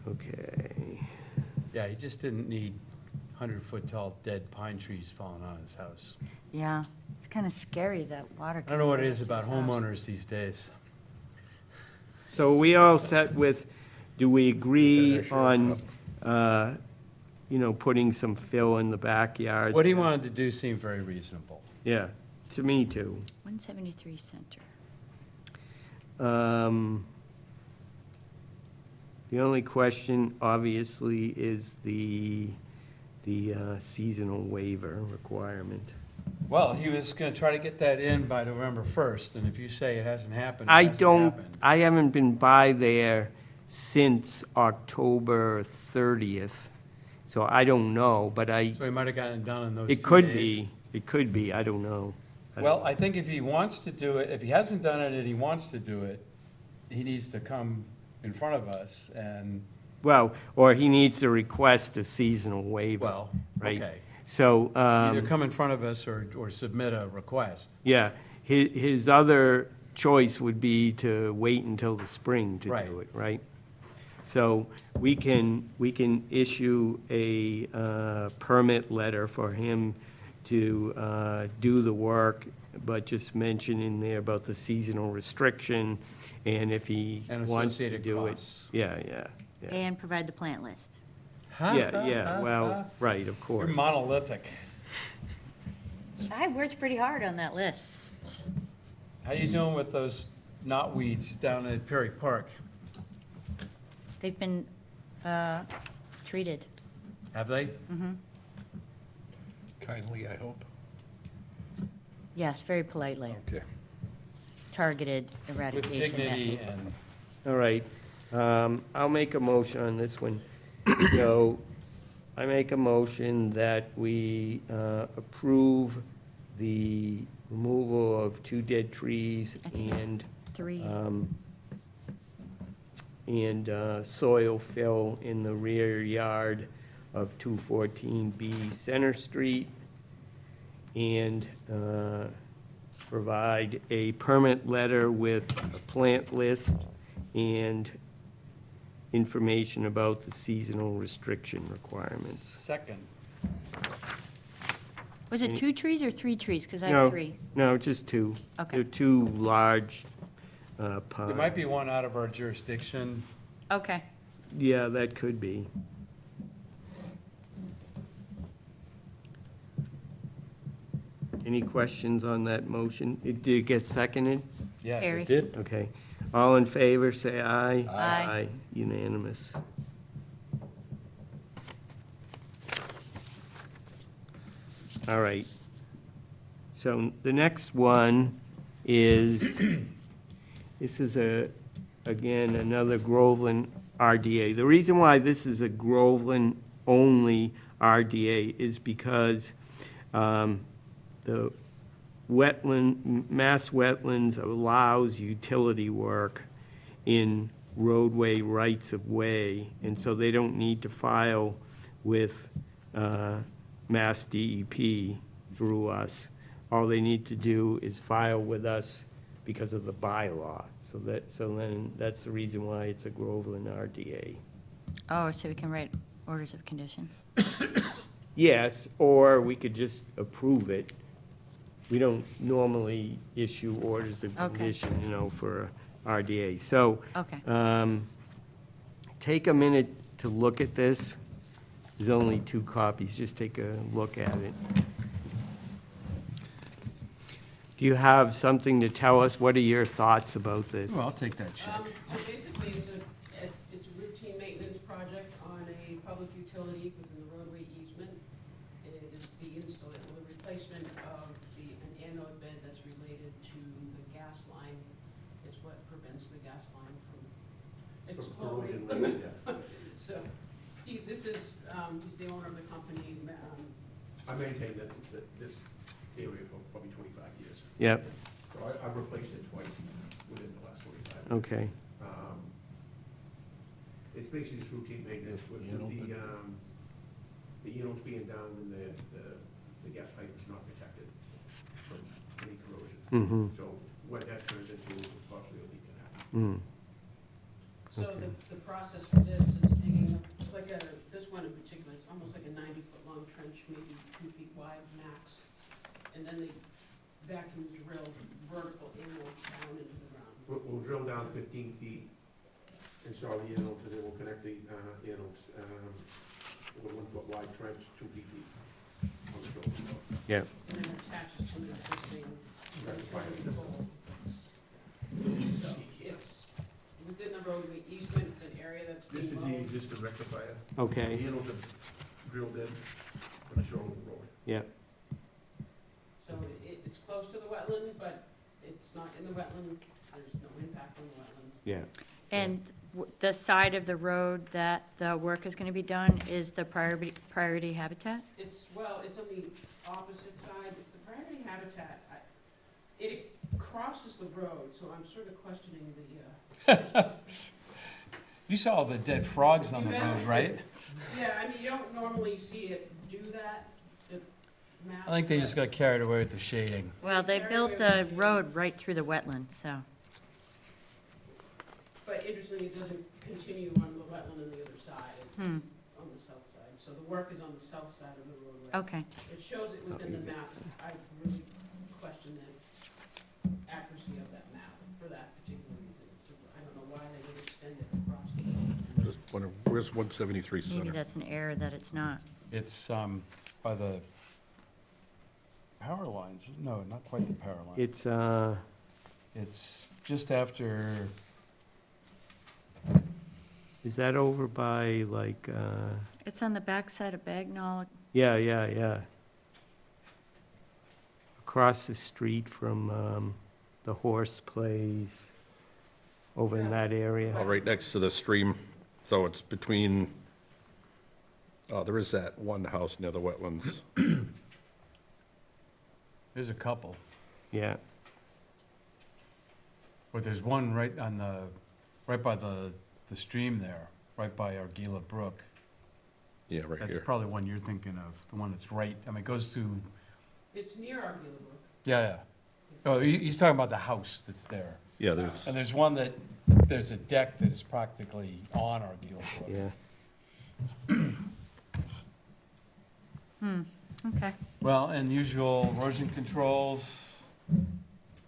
Okay, Yeah, he just didn't need 100-foot tall dead pine trees falling on his house. Yeah, it's kind of scary that water. I don't know what it is about homeowners. homeowners these days. so we all set with, do we agree on, putting some fill in the backyard? What he wanted to do seemed very reasonable. Yeah, to me too. 173 Center. The only question, obviously, is the seasonal waiver requirement. Well, he was going to try to get that in by November 1st, and if you say it hasn't happened, it I hasn't don't, happened. I haven't been by there since October 30th, so I don't know, but So he might have gotten it done in those 2 it days. could be, I don't know. Well, I think if he wants to do it, if he hasn't done it and he wants to do it, he needs to come in front of us and, Well, or he needs to request a seasonal waiver. well, Right. okay. So, Either come in front of us or submit a request. yeah, his other choice would be to wait until the spring to Right. do it, right? So we can issue a permit letter for him to do the work but just mention in there about the seasonal restriction, and if he And wants to associated do it. costs. Yeah, yeah, yeah. And provide the plant list. Yeah, well, right, of You're course. monolithic. I worked pretty hard on that list. How you doing with those knotweeds down at Perry Park? They've been treated. Have they? Kindly, I hope. Yes, very politely. Okay. Targeted With eradication dignity methods. and, All right, I'll make a motion on this one. So, I make a motion that we approve the removal of 2 dead trees I think it's and 3. soil fill in the rear yard of 214B Center Street, and provide a permit letter with a plant list and information about the seasonal restriction requirements. second. Was it 2 trees or 3 trees? Because I No, have 3. No, just 2. Okay. They're 2 large pines. There might be one out of our jurisdiction. Okay. Yeah, that could be. Any questions on that motion? Did it get seconded? Yeah, Terry. it did. Okay. All in favor, say aye. Aye. Unanimous. All right. So the next one is, this is again, another Groveland RDA. The reason why this is a Groveland-only RDA is because the Mass Wetlands allows utility work in roadway rights-of-way, and so they don't need to file with Mass DEP through us. All they need to do is file with us because of the bylaw. So then, that's the reason why it's a Groveland RDA. Oh, so we can write orders of conditions. Yes, or we could just approve it. We don't normally issue orders of Okay. condition, for RDA. So, Okay. take a minute to look at this. There's only 2 copies, just take a look at it. Do you have something to tell us? What are your thoughts about this? Well, I'll take that check. So basically, it's a routine maintenance project on a public utility within the roadway easement. It is the replacement of an anode bed that's related to the gas line. It's what prevents the gas line from exploding. So, this is, he's the owner of the company. I maintained this area for probably 25 years. Yep, So I've replaced it twice within the last 45 years. okay. It's basically just routine maintenance with the anodes being down and the gas pipe is not protected from any corrosion. Mm-hmm. So what that turns into is possibly a leak can happen. Mm. So Okay. the process for this is digging, like this one in particular, it's almost like a 90-foot long trench, maybe 2 feet wide max. And then they vacuum drill vertical anodes down into the ground. We'll drill down 15 feet, install the anodes, and then we'll connect the anodes with a 1-foot wide trench, 2 feet deep on the shoulder. Yeah, And then attach it to an existing. That's fine. So it's within the roadway easement, it's an area that's This being is the mowed. existing rectifier. okay, The anodes are drilled in on the shoulder of the road. yeah, So it's close to the wetland, but it's not in the wetland, there's no impact on the wetland. yeah. And the side of the road that the work is going to be done is the priority habitat? It's on the opposite side, the priority habitat, it crosses the road, so I'm sort of questioning the, You saw all the dead frogs on the road, right? yeah, I mean, you don't normally see it do that, the map. I think they just got carried away with the shading. Well, they built the road right through the wetland, so. But interestingly, it doesn't continue on the wetland on the other side, it's on the south side. So the work is on the south side of the roadway. Okay. It shows it within the map. I really question that. accuracy of that map for that particular reason. So I don't know why they would extend it across the. Just wonder, where's 173 Maybe Center? that's an error that it's not. It's by the power lines. No, not quite the power line. It's, It's just after, is that over by It's on the backside of Bagnall. yeah. Across the street from the horse place, over in that area. Oh, right next to the stream, so it's between, oh, there is that one house near the wetlands. there's a couple, Yeah, but there's one right by the stream there, right by Argila Brook. Yeah, right That's here. probably one you're thinking of, the one that's right, I mean, it goes to, It's near Argula Brook. yeah. Oh, he's talking about the house that's there. Yeah, there's, And there's one that, there's a deck that is practically on Argila Brook. yeah. Okay. Well, and usual erosion controls,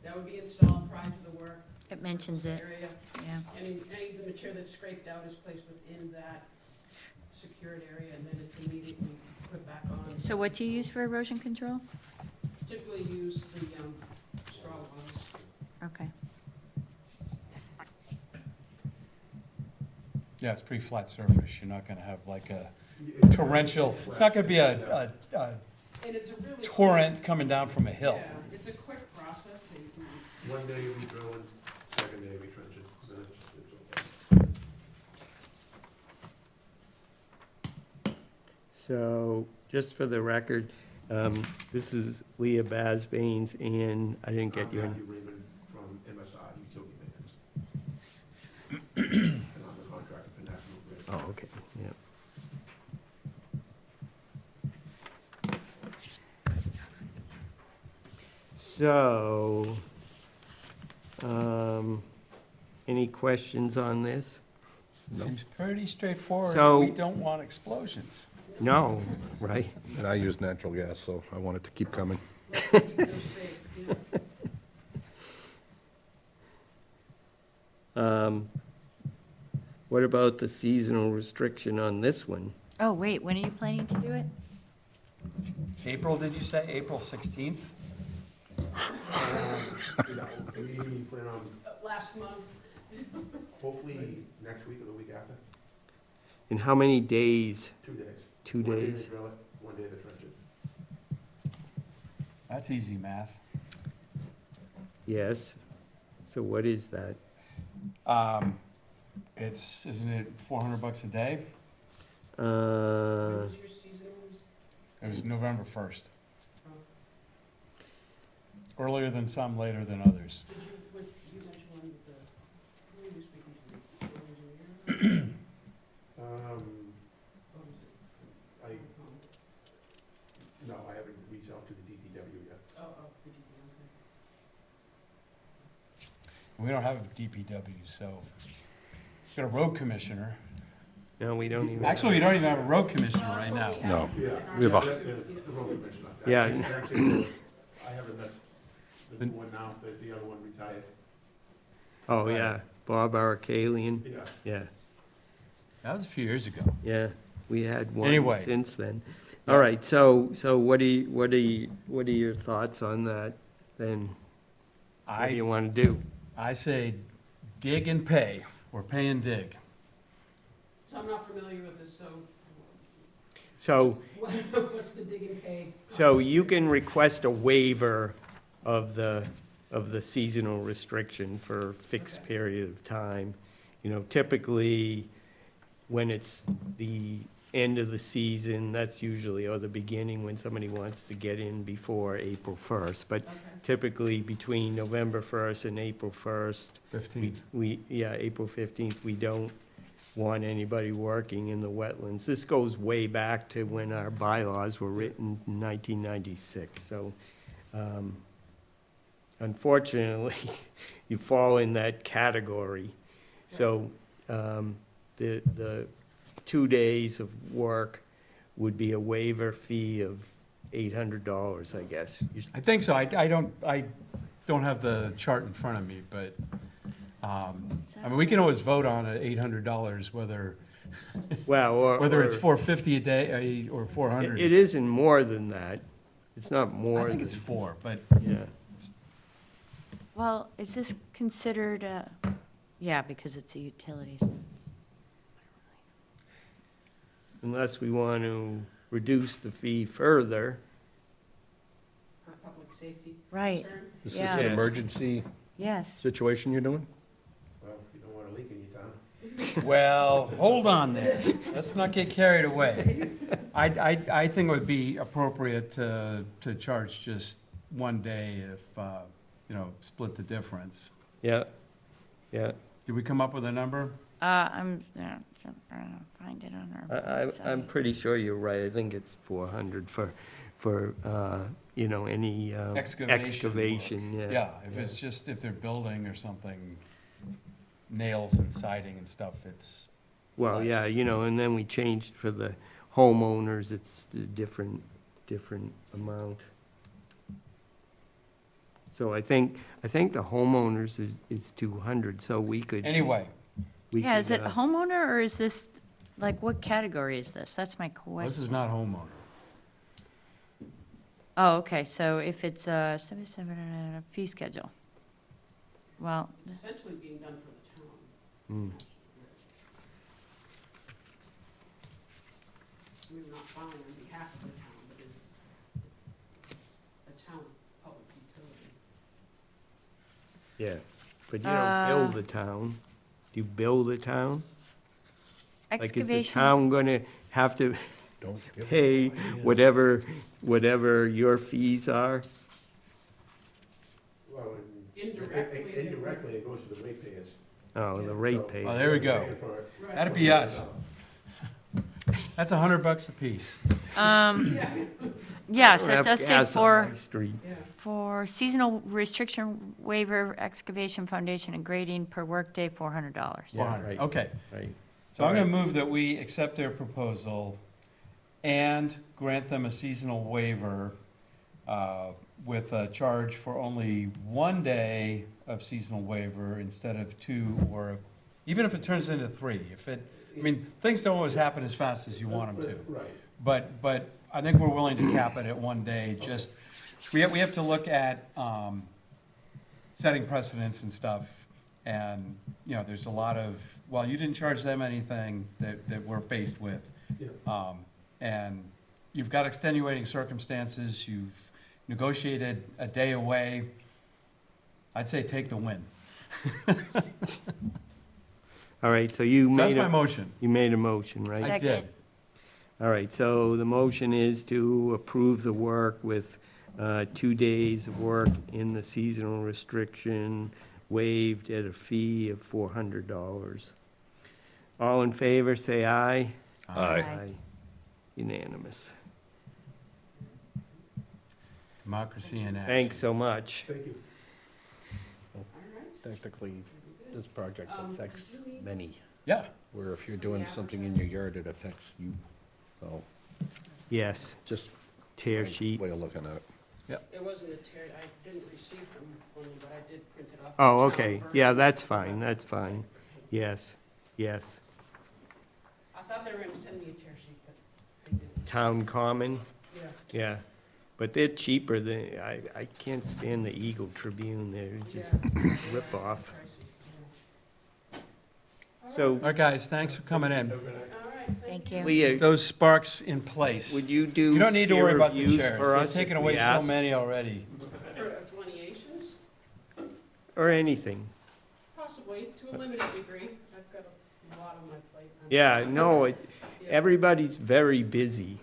That would be installed prior to the work. It mentions it, Area. yeah. Any of the material that's scraped out is placed within that secured area, and then it's immediately put back on. So what do you use for erosion control? Typically use the straw ones. Okay. yeah, it's pretty flat surface, you're not gonna have like a torrential, it's not gonna be a And it's a really. torrent coming down from a hill. Yeah, it's a quick process. So you can- One day we drill it, second day we trench it, then it's okay. So, just for the record, this is Leah Basbanes, and I didn't get your, Matthew Raymond from MSI Utility Maintenance. And I'm the contractor for National Grid. oh, okay, yeah. So, any questions on this? Seems pretty straightforward, So- we don't want explosions. No, right? and I use natural gas, so I want it to keep coming. keep those safe, yeah. What about the seasonal restriction on this one? Oh, wait, when are you planning to do it? April, did you say, April 16th? We plan on Last month, hopefully next week or the week after, In how many days? 2 days. 2 One day days? to drill it, one day to trench it. That's easy math. Yes. So what is that? Isn't it $400 a day? when was your season? It was November 1st. Oh. Earlier than some, later than others. Did you mention one with the, who were you speaking to? The engineer? Or was it? I, no, I haven't reached out to the DPW yet. Oh, the DP, okay. We don't have a DPW, so we've got a road commissioner. No, we don't even. Actually, we don't even have a road commissioner right now. No. Yeah. We have a- The road commissioner. Yeah. Actually, I haven't met the one now, the other one retired. Oh, yeah, Bob Arakalian, Yeah. yeah, That was a few years ago. yeah, we had one Anyway. since then. All right, so what are your thoughts on that, then? What do you want to do? I say dig and pay. We're paying dig. So I'm not familiar with this, so So, what's the dig and pay? so you can request a waiver of the seasonal restriction for a fixed Okay. period of time. You know, typically, when it's the end of the season, that's usually, or the beginning, when somebody wants to get in before April 1st. But Okay. typically, between November 1st and April 1st, 15th. April 15th, we don't want anybody working in the wetlands. This goes way back to when our bylaws were written in 1996, so unfortunately, you fall in that category. So the 2 days of work would be a waiver fee of $800, I guess. I think so. I don't have the chart in front of me, but, I mean, we can always vote on it, $800, whether Well, it's $450 a day or $400. It isn't more than that. It's not more I than. think it's 4, but Yeah. Well, is this considered a, yeah, because it's a utilities. Unless we want to reduce the fee further. For public safety Right, concern. Is this Yeah. an emergency yes. situation you're doing? Well, you don't want a leak in your town. Well, hold on there. Let's not get carried away. I think it would be appropriate to charge just one day if, split the difference. Yeah, yeah. Did we come up with a number? I'm trying to find it on our I'm website. pretty sure you're right. I think it's 400 for any Excavation excavation, yeah. Yeah, if they're building or something, nails and siding and stuff, it's, Well, yeah, less. and then we changed for the homeowners, it's a different amount. So I think the homeowners is 200, so we could. anyway, Yeah, is it uh, homeowner or is this, like, what category is this? That's my question. this is not homeowner. Oh, okay, so if it's a fee schedule. Well, It's essentially being done for the town. Mm. We're not filing on behalf of the town, but it's a town public utility. Yeah, but you don't bill the town. Do you bill the town? Like, is the excavation, town gonna have to Don't give pay whatever your fees are? Well, Indirectly, they would. indirectly, it goes to the ratepayers. Oh, the So- ratepayers. Oh, there we go. Paying for it. Right. That'd be us. That's $100 apiece. yeah, so Don't it have does say gas on my street. for seasonal restriction waiver, excavation, foundation, and grading per workday, $400. Yeah, 400, right. okay. Right. So I'm going to move that we accept their proposal and grant them a seasonal waiver with a charge for only 1 day of seasonal waiver instead of 2, or even if it turns into 3. Things don't always happen as fast as you want them to. Right. But I think we're willing to cap it at 1 day, we have to look at setting precedents and stuff. And, there's a lot of, well, you didn't charge them anything that we're faced with. Yeah. And you've got extenuating circumstances, you've negotiated a day away. I'd say take the win. All right, so you So that's made my a, motion. you made a motion, right? I Second. did. All right, so the motion is to approve the work with 2 days of work in the seasonal restriction waived at a fee of $400. All in favor, say aye. Aye. Unanimous. Democracy in action. Thanks so much. Thank you. All right. Technically, this project affects do we- many, Yeah, where if you're doing something in your yard, it affects you. So, Yes, just tear my sheet. way of looking at it. It wasn't a tear, I didn't receive them from you, but I did print it off. Oh, the town okay. version. Yeah, that's fine, that's fine. Yes, yes. I thought they were gonna send me a tear sheet, but they didn't. Town Common, Yeah. yeah. But they're cheaper than, I can't stand the Eagle Tribune, they're just rip off. Pricey, yeah. So, all right, guys, thanks for coming in. All right, Thank you. Leah, Those sparks in place. would you do You don't need to peer worry about the reviews chairs. for They've us taken if away we so ask? many already. For delineations, Or anything? possibly, to a limited degree. I've got a lot on my plate. Yeah, no, Yeah. everybody's very busy.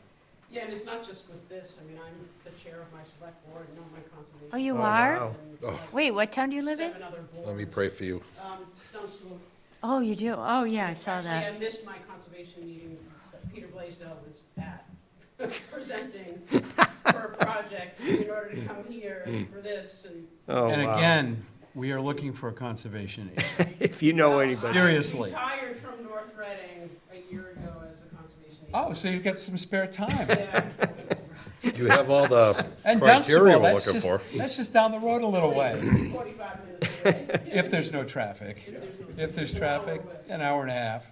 Yeah, and it's not just with this, I mean, I'm the chair of my select board, and my conservation. Oh, you Oh, are? wow. and, Oh. Wait, what town do you live in? 7 other boards. Let me pray for you. Dunstable. Oh, you do? Oh, yeah, I saw Actually, that. I missed my conservation meeting that Peter Blaisdell was at, presenting for a project in order to come here for this, and Oh, And wow. again, we are looking for a conservation agent. If you know anybody. Seriously. I retired from North Reading a year ago as the conservation agent. Oh, so you've got some spare time. Yeah. You have all the And criteria Dunstable, we're that's looking just, for. that's just down the road a little way, 45 minutes away. if there's no traffic. If there's traffic, an hour and a half.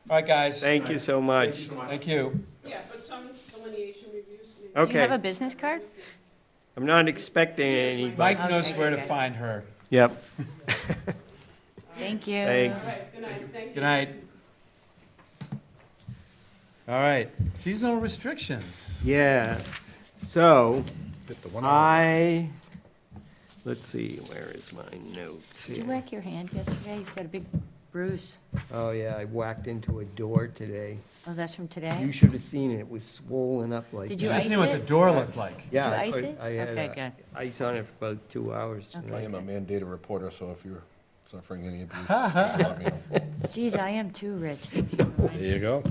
All right, guys. Thank you so much. Thank you. Yeah, but some delineation reviews. maybe. Do you have a Okay, business card? I'm not expecting any, but, Mike knows Okay, where to okay. find her. yep, Thank you. thanks. All right, good night, thank you. Good night. All right, seasonal restrictions. Yeah, so, Hit the 1 hour. let's see, where is my notes Did you here? whack your hand yesterday? You've got a big bruise. Oh, yeah, I whacked into a door today. Oh, that's from You today? should have seen it, it was swollen up like that. Did you Just ice see what the it? door looked like. Yeah, Did you I ice put- it? I had Okay, a good. ice on it for about 2 hours Okay. I tonight. am a mandated reporter, so if you're suffering any abuse, let me know. Geez, I am too, Rich. Thanks for There reminding me. you go.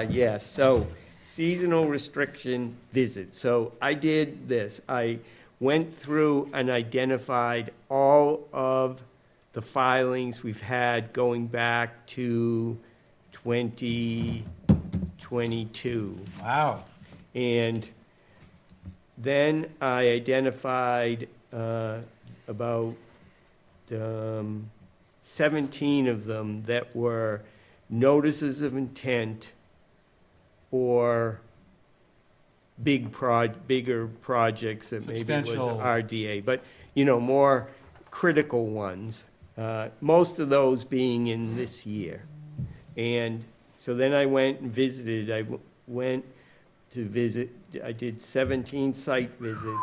Yeah, so seasonal restriction visit. So I did this. I went through and identified all of the filings we've had going back to 2022. Wow. And then I identified about 17 of them that were notices of intent or bigger projects that maybe was Substantial. RDA, but, more critical ones. Most of those being in this year. And so then I went and visited, went to visit, I did 17 site visits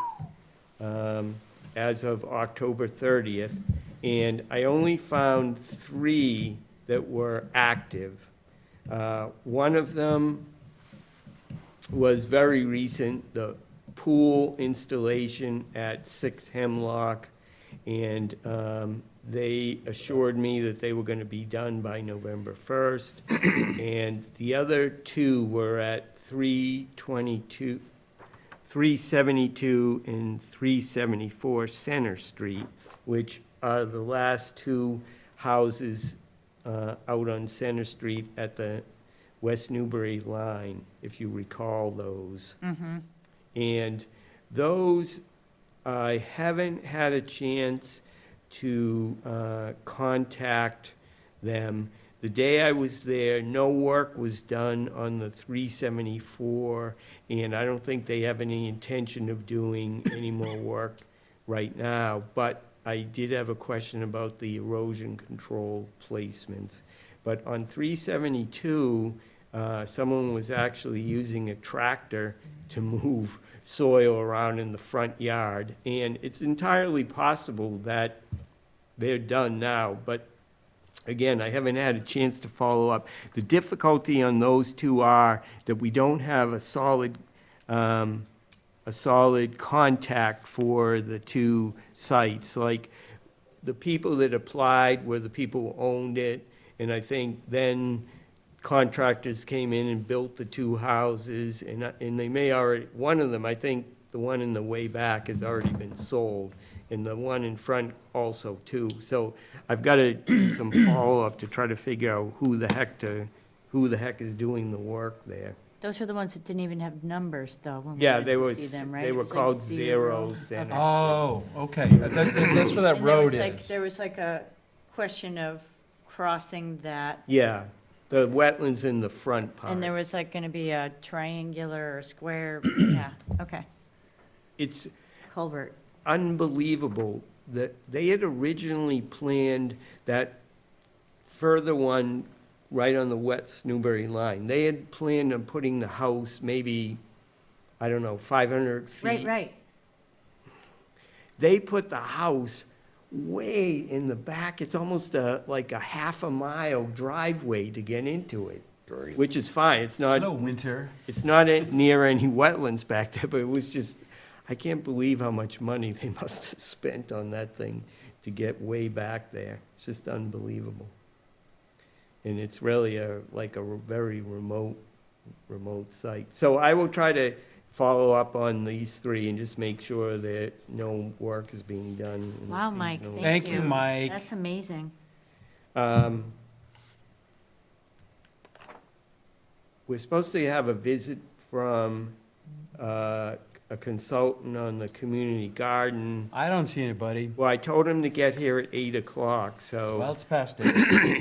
as of October 30th, and I only found 3 that were active. One of them was very recent, the pool installation at 6 Hemlock, and they assured me that they were going to be done by November 1st. And the other 2 were at 372 and 374 Center Street, which are the last 2 houses out on Center Street at the West Newbury line, if you recall those. And those, I haven't had a chance to contact them. The day I was there, no work was done on the 374, and I don't think they have any intention of doing any more work right now. But I did have a question about the erosion control placements. But on 372, someone was actually using a tractor to move soil around in the front yard. And it's entirely possible that they're done now, but again, I haven't had a chance to follow up. The difficulty on those 2 are that we don't have a solid contact for the 2 sites. Like, the people that applied were the people who owned it, and I think then contractors came in and built the 2 houses, and they may already, one of them, I think the one in the way back has already been sold, and the one in front also too. So I've got to do some follow-up to try to figure out who the heck is doing the work there. Those are the ones that didn't even have numbers, though, when we Yeah, went they to were, see them, right? they It were was like called zero. Zero Center. Oh, okay. That's where that And there road was like- is. There was like a question of crossing that, Yeah, the wetlands in the front part. and there was like gonna be a triangular or square, yeah, okay, It's culvert. unbelievable that they had originally planned that further one right on the West Newbury line. They had planned on putting the house maybe, I don't know, 500 feet. Right. They put the house way in the back. It's almost like a half a mile driveway to get into it, which is fine. It's not. Hello, winter. It's not near any wetlands back there, but it was just, I can't believe how much money they must have spent on that thing to get way back there. It's just unbelievable. And it's really like a very remote site. So I will try to follow up on these 3 and just make sure that no work is being done. in the Wow, Mike, seasonal- Thank you, Mike. That's amazing. We're supposed to have a visit from a consultant on the community garden. I don't see anybody. Well, I told him to get here at 8 o'clock, Well, so, it's past it.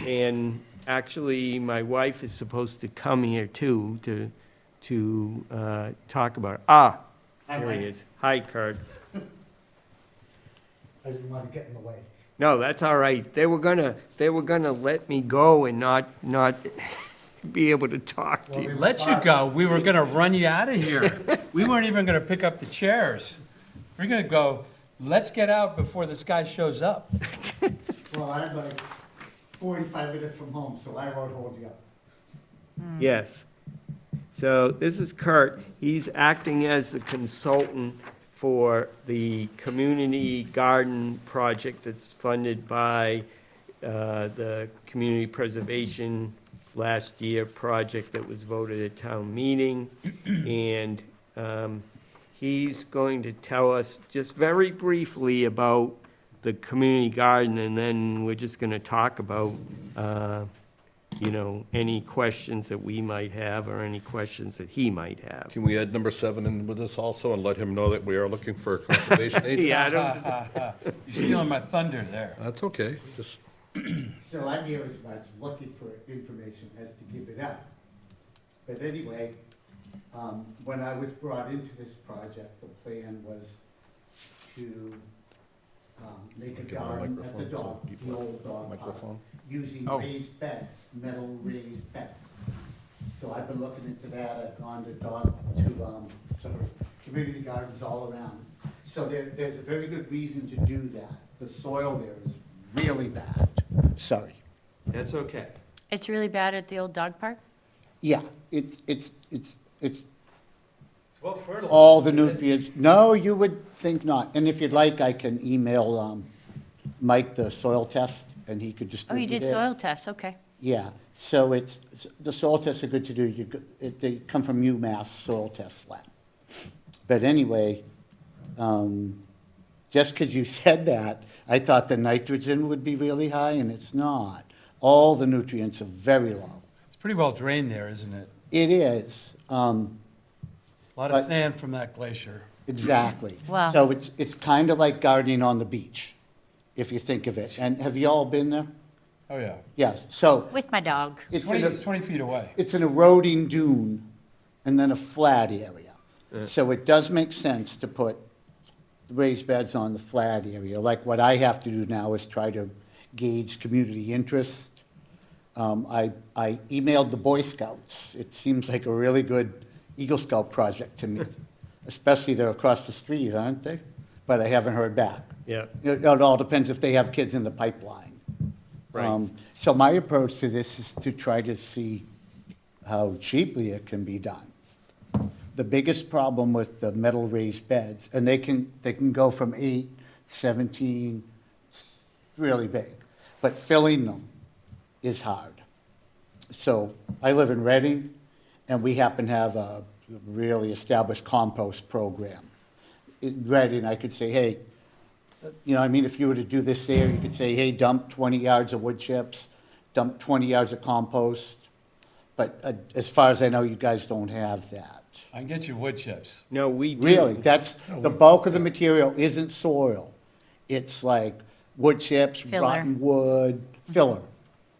and actually, my wife is supposed to come here too, to talk about it. Ah, here he is. Hi, Kurt. I didn't want to get in the way. No, that's all right. They were gonna let me go and not be able to talk to you. Let you go. We were gonna run you out of here. We weren't even gonna pick up the chairs. We're gonna go, let's get out before this guy shows up. Well, I'm like 45 minutes from home, so I won't hold you up. Yes. So this is Kurt. He's acting as the consultant for the community garden project that's funded by the community preservation last year project that was voted at town meeting. And he's going to tell us just very briefly about the community garden, and then we're just gonna talk about, any questions that we might have or any questions that he might have. Can we add number 7 in with this also and let him know that we are looking for a conservation agent? Yeah, I don't, You're stealing my thunder there. That's okay, just, So I'm here as much looking for information as to give it out. But anyway, when I was brought into this project, the plan was to make a Give him a garden at the microphone so dog, people- the old dog park, microphone. using Oh. raised beds, metal raised beds. So I've been looking into that, I've gone to some community gardens all around. So there's a very good reason to do that. The soil there is really bad. Sorry. That's okay. It's really bad at the old dog park? Yeah, it's It's well fertilized. all the nutrients. No, you would think not. And if you'd like, I can email Mike the soil test, and he could Oh, distribute you it. did soil tests, okay. Yeah, so the soil tests are good to do. They come from UMass Soil Test Lab. But anyway, just because you said that, I thought the nitrogen would be really high, and it's not. All the nutrients are very low. It's pretty well drained there, isn't it? It is, A lot of But- sand from that glacier. exactly. Wow. So it's kind of like gardening on the beach, if you think of it. And have you all been there? Oh, yeah. Yes, so With my dog. it's 20 feet away. it's an eroding dune and then a flat area. So it does make sense to put raised beds on the flat area. Like what I have to do now is try to gauge community interest. I emailed the Boy Scouts. It seems like a really good Eagle Scout project to me, especially they're across the street, aren't they? But I haven't heard back. yeah, It all depends if they have kids in the pipeline. Right. So my approach to this is to try to see how cheaply it can be done. The biggest problem with the metal raised beds, and they can go from 8, 17, really big, but filling them is hard. So I live in Reading, and we happen to have a really established compost program. In Reading, I could say, hey, if you were to do this there, you could say, hey, dump 20 yards of wood chips, dump 20 yards of compost. But as far as I know, you guys don't have that. I can get you wood chips. no, we do. Really, the bulk of the material isn't soil. It's like wood chips, Filler. rotten wood, filler.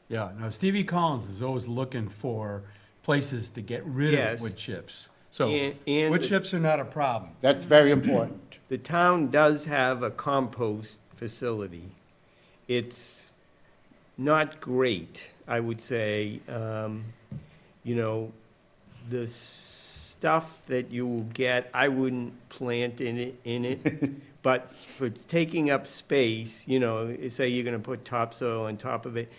Yeah, no, Stevie Collins is always looking for places to get rid Yes. of wood chips. So And wood the- chips are not a problem. That's very important. The town does have a compost facility. It's not great, I would say. The stuff that you will get, I wouldn't plant in it. But for taking up space, say you're gonna put topsoil on top of it.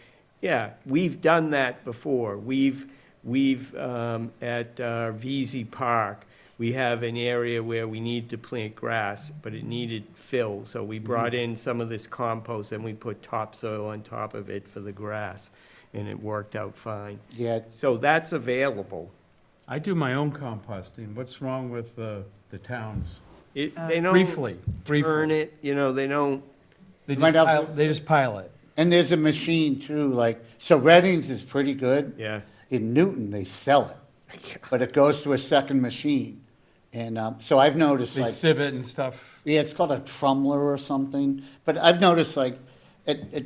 Yeah, we've done that before. We've at VZ Park, we have an area where we need to plant grass, but it needed fill. So we brought in some of this compost and we put topsoil on top of it for the grass, and it worked out fine. Yeah, So that's available. I do my own composting. What's wrong with the towns? They don't Briefly. turn it, they don't, They Might just have- pile, they just pile it. and there's a machine too, so Reddings is pretty good. yeah. In Newton, they sell it, but it goes to a second machine. And so I've noticed They like, sieve it and stuff. yeah, it's called a trummler or something. But I've noticed like at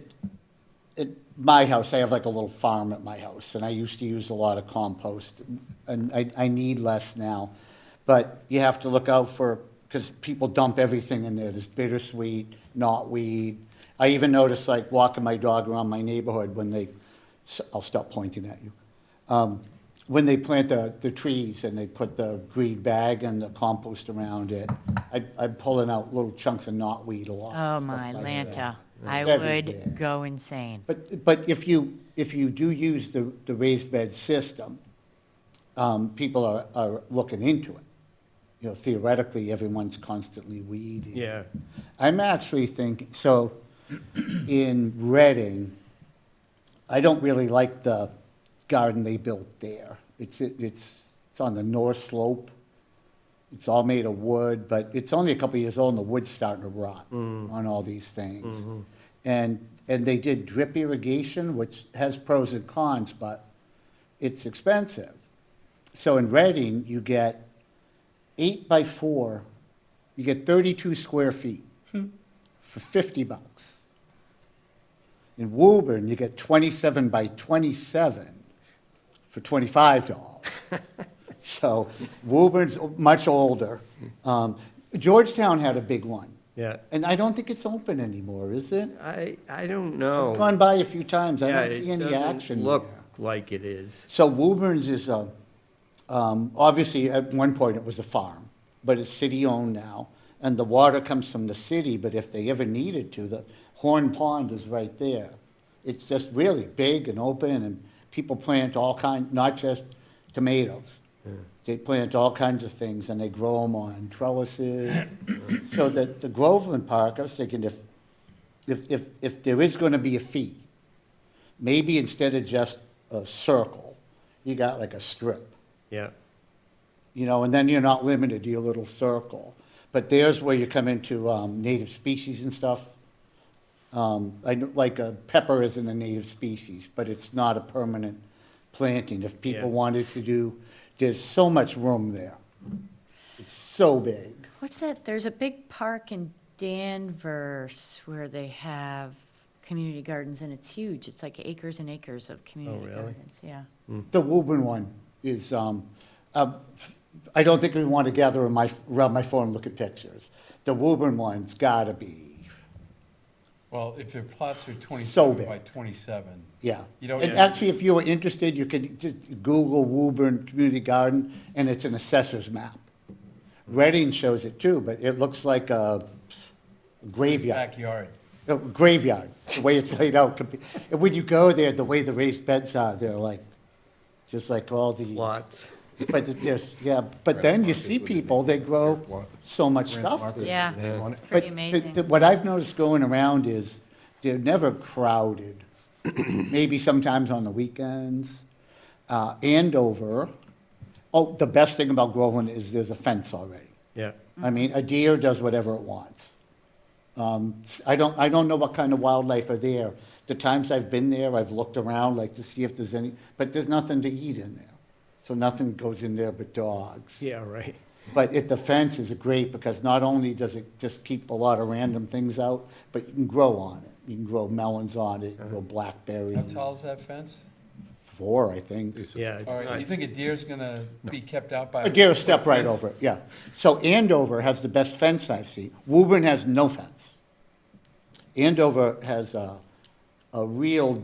my house, I have like a little farm at my house, and I used to use a lot of compost, and I need less now. But you have to look out for, because people dump everything in there. There's bittersweet, knotweed. I even noticed like walking my dog around my neighborhood when they, I'll stop pointing at you. When they plant the trees and they put the green bag and the compost around it, I'm pulling out little chunks of knotweed a lot. Oh, stuff my like Lanta. that. I It's everywhere. would go insane. But if you do use the raised bed system, people are looking into it. You know, theoretically, everyone's constantly weeding. Yeah, I'm actually thinking, so in Reading, I don't really like the garden they built there. It's on the north slope. It's all made of wood, but it's only a couple years old and the wood's starting to rot on all these things. And they did drip irrigation, which has pros and cons, but it's expensive. So in Reading, you get 8 by 4, you get 32 square feet for $50. In Woburn, you get 27 by 27 for $25. So Woburn's much older. Georgetown had a big one, yeah. and I don't think it's open anymore, is it? I don't know. I've gone by a few times, I Yeah, don't see it any doesn't action look there. like it is. So Woburn's is obviously, at one point it was a farm, but it's city-owned now, and the water comes from the city, but if they ever needed to, the Horn Pond is right there. It's just really big and open, and people plant all kind, not just tomatoes. They plant all kinds of things, and they grow them on trellises. So that the Groveland Park, I was thinking if there is gonna be a fee, maybe instead of just a circle, you got like a strip. Yeah, You know, and then you're not limited to your little circle. But there's where you come into native species and stuff. I know, like a pepper isn't a native species, but it's not a permanent planting. If people Yeah. wanted to do, there's so much room there. It's so big. What's that? There's a big park in Danvers where they have community gardens, and it's huge. It's like acres and acres of community really? gardens, yeah. The Woburn one is, I don't think we want to gather around my phone and look at pictures. The Woburn one's gotta be, Well, if your plots are So 27 big. by 27, yeah. You don't- And actually, if you were interested, you could just Google Woburn Community Garden, and it's an assessor's map. Reading shows it too, but it looks like a graveyard. backyard. A graveyard, the way it's laid out. And when you go there, the way the raised beds are, they're like, just like all the. lots. But it's just, yeah, but then you see people, they grow so much stuff there. Yeah, But pretty amazing. what I've noticed going around is they're never crowded. Maybe sometimes on the weekends. Andover, oh, the best thing about Groveland is there's a fence already. Yeah, I mean, a deer does whatever it wants. I don't know what kind of wildlife are there. The times I've been there, I've looked around like to see if there's any, but there's nothing to eat in there. So nothing goes in there but dogs. yeah, right. But the fence is great because not only does it just keep a lot of random things out, but you can grow on it. You can grow melons on it, you can grow blackberries. How tall is that fence? 4, I think. Yeah, it's All right, not, you think a deer's gonna be kept out by? A deer will step right fence? over it, yeah. So Andover has the best fence I've seen. Woburn has no fence. Andover has a real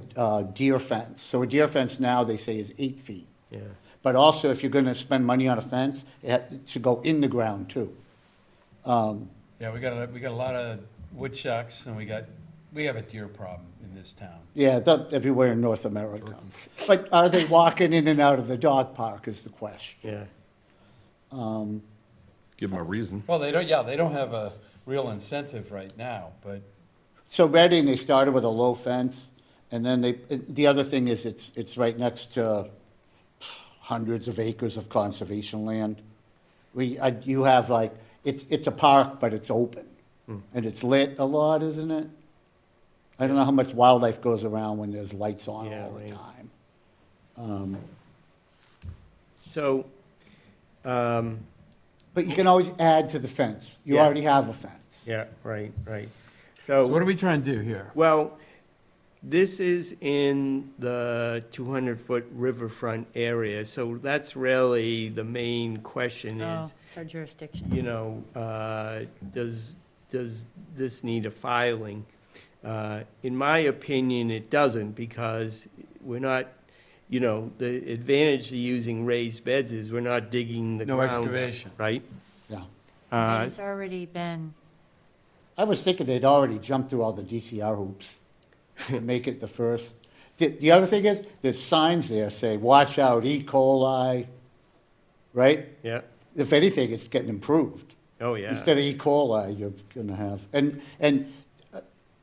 deer fence. So a deer fence now, they say, is 8 feet. yeah. But also, if you're gonna spend money on a fence, it should go in the ground too. Yeah, we got a lot of woodchucks, and we have a deer problem in this town. Yeah, everywhere in North America. But are they walking in and out of the dog park is the question. Yeah, Give them a reason. Well, they don't have a real incentive right now, but So Reading, they started with a low fence, and then the other thing is it's right next to hundreds of acres of conservation land. You have like, it's a park, but it's open, and it's lit a lot, isn't it? I don't know how much wildlife goes around when there's lights on Yeah, all the right. time. so, But you can always add to the fence. You Yeah. already have a fence. Yeah, right, right. So what are we trying to do here? Well, this is in the 200-foot riverfront area, so that's really the main question Oh, is, it's our jurisdiction. you know, does this need a filing? In my opinion, it doesn't, because we're not, you know, the advantage to using raised beds is we're not digging the No ground up, excavation. right? Yeah. And it's already been, I was thinking they'd already jumped through all the DCR hoops to make it the first. The other thing is, there's signs there say, watch out, E. coli, right? Yeah, If anything, it's getting improved. oh, yeah. Instead of E. coli, you're gonna have, and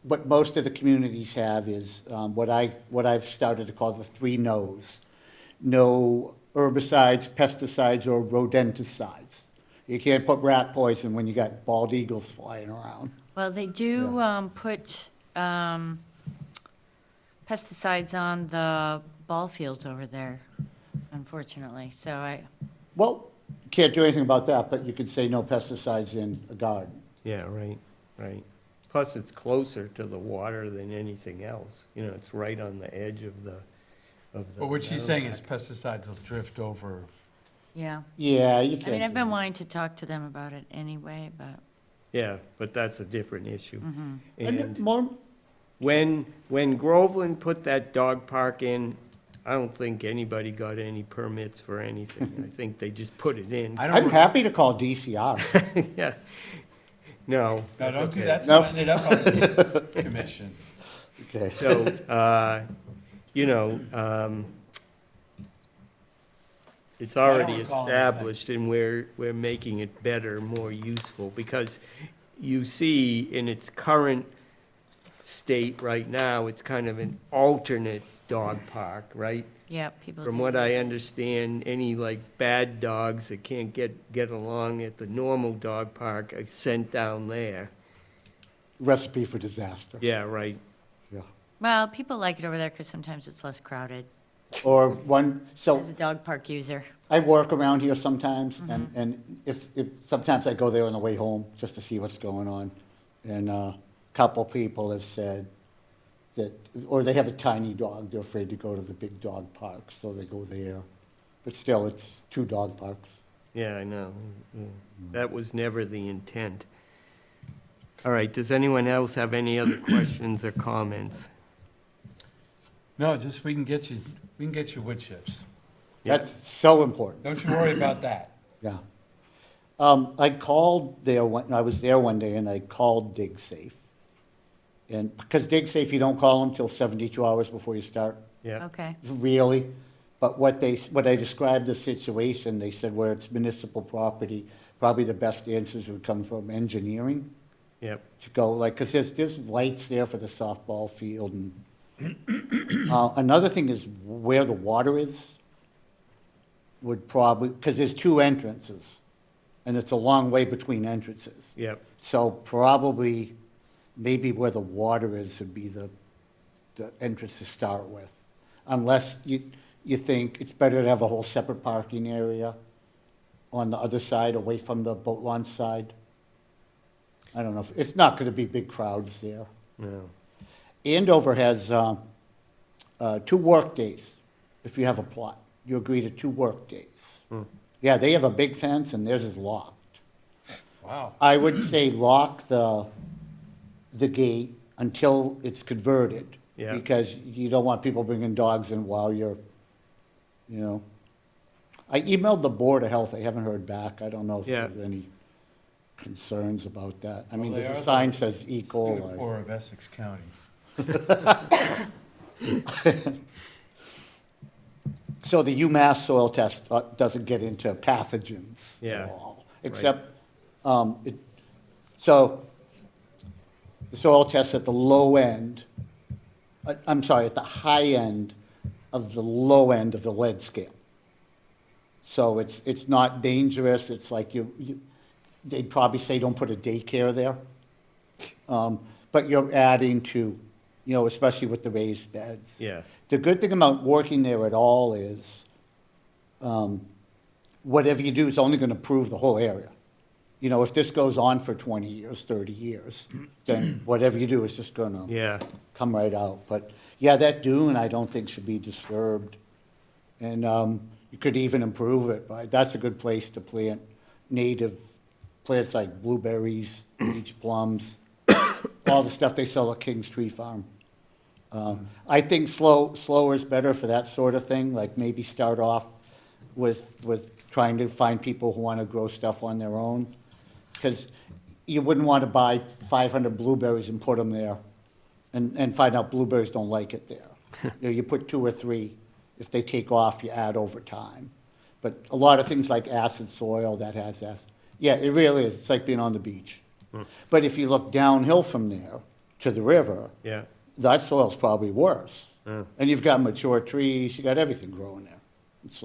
what most of the communities have is, what I've started to call the 3 no's. No herbicides, pesticides, or rodenticides. You can't put rat poison when you got bald eagles flying around. well, they do put pesticides on the ball fields over there, unfortunately, so Well, can't do anything about that, but you could say no pesticides in a garden. Yeah, right, right. Plus, it's closer to the water than anything else. You know, it's right on the edge of the. But what she's saying is pesticides will drift over. yeah. Yeah, you I can't. mean, I've do been that. wanting to talk to them about it anyway, but, Yeah, but that's a different issue. And And more, when Groveland put that dog park in, I don't think anybody got any permits for anything. I think they just put it in. I I'm don't, happy to call DCR. Yeah. No, no, that's don't do okay. that. That's Nope. what ended up on this commission. Okay. So, you know, it's already recall anything. established, and we're making it better, more useful, because you see in its current state right now, it's kind of an alternate dog park, right? yeah, people. From do what use I it. understand, any like bad dogs that can't get along at the normal dog park are sent down there. Recipe for disaster. Yeah, right. Yeah. Well, people like it over there because sometimes it's less crowded, Or one, so as a dog park user. I work around here sometimes, and if, sometimes I go there on the way home just to see what's going on. And a couple people have said that, or they have a tiny dog, they're afraid to go to the big dog park, so they go there. But still, it's 2 dog parks. Yeah, I know. Yeah. That was never the intent. All right, does anyone else have any other questions or comments? No, just we can get you wood chips. Yeah. That's so important, Don't you worry about that. yeah. I called there, I was there one day, and I called DigSafe. And, because DigSafe, you don't call them till 72 hours before you start. Yeah, Okay, Really, but what I described the situation, they said where it's municipal property, probably the best answers would come from engineering yep, to go, like, because there's lights there for the softball field, and another thing is where the water is would probably, because there's 2 entrances, and it's a long way between entrances. yep, So probably, maybe where the water is would be the entrance to start with. Unless you think it's better to have a whole separate parking area on the other side, away from the boat launch side. I don't know, it's not gonna be big crowds there. no, Andover has 2 work days, if you have a plot. You agree to 2 work days. Yeah, they have a big fence, and theirs is locked. Wow. I would say lock the gate until it's converted. Yeah. Because you don't want people bringing dogs in while you're, you know. I emailed the Board of Health, I haven't heard back, I don't know if Yeah. there's any concerns about that. I mean, Well, they there's a are sign the says E. coli. Singapore of Essex County. So the UMass soil test doesn't get into pathogens Yeah, at all, except, so the soil test at the low end, I'm sorry, at the high end of the low end of the lead scale. So it's not dangerous, it's like they'd probably say don't put a daycare there. But you're adding to, you know, especially with the raised beds. yeah, The good thing about working there at all is, whatever you do is only gonna improve the whole area. You know, if this goes on for 20 years, 30 years, then whatever you do is just gonna Yeah, come right out. But, yeah, that dune, I don't think should be disturbed. And you could even improve it, but that's a good place to plant native plants like blueberries, peach plums, all the stuff they sell at King's Tree Farm. I think slower is better for that sort of thing, like maybe start off with trying to find people who want to grow stuff on their own. Because you wouldn't want to buy 500 blueberries and put them there and find out blueberries don't like it there. You know, you put 2 or 3. If they take off, you add over time. But a lot of things like acid soil, that has acid. Yeah, it really is. It's like being on the beach. But if you look downhill from there to the river, yeah. that soil's probably worse. Mm. And you've got mature trees, you got everything growing there. It's,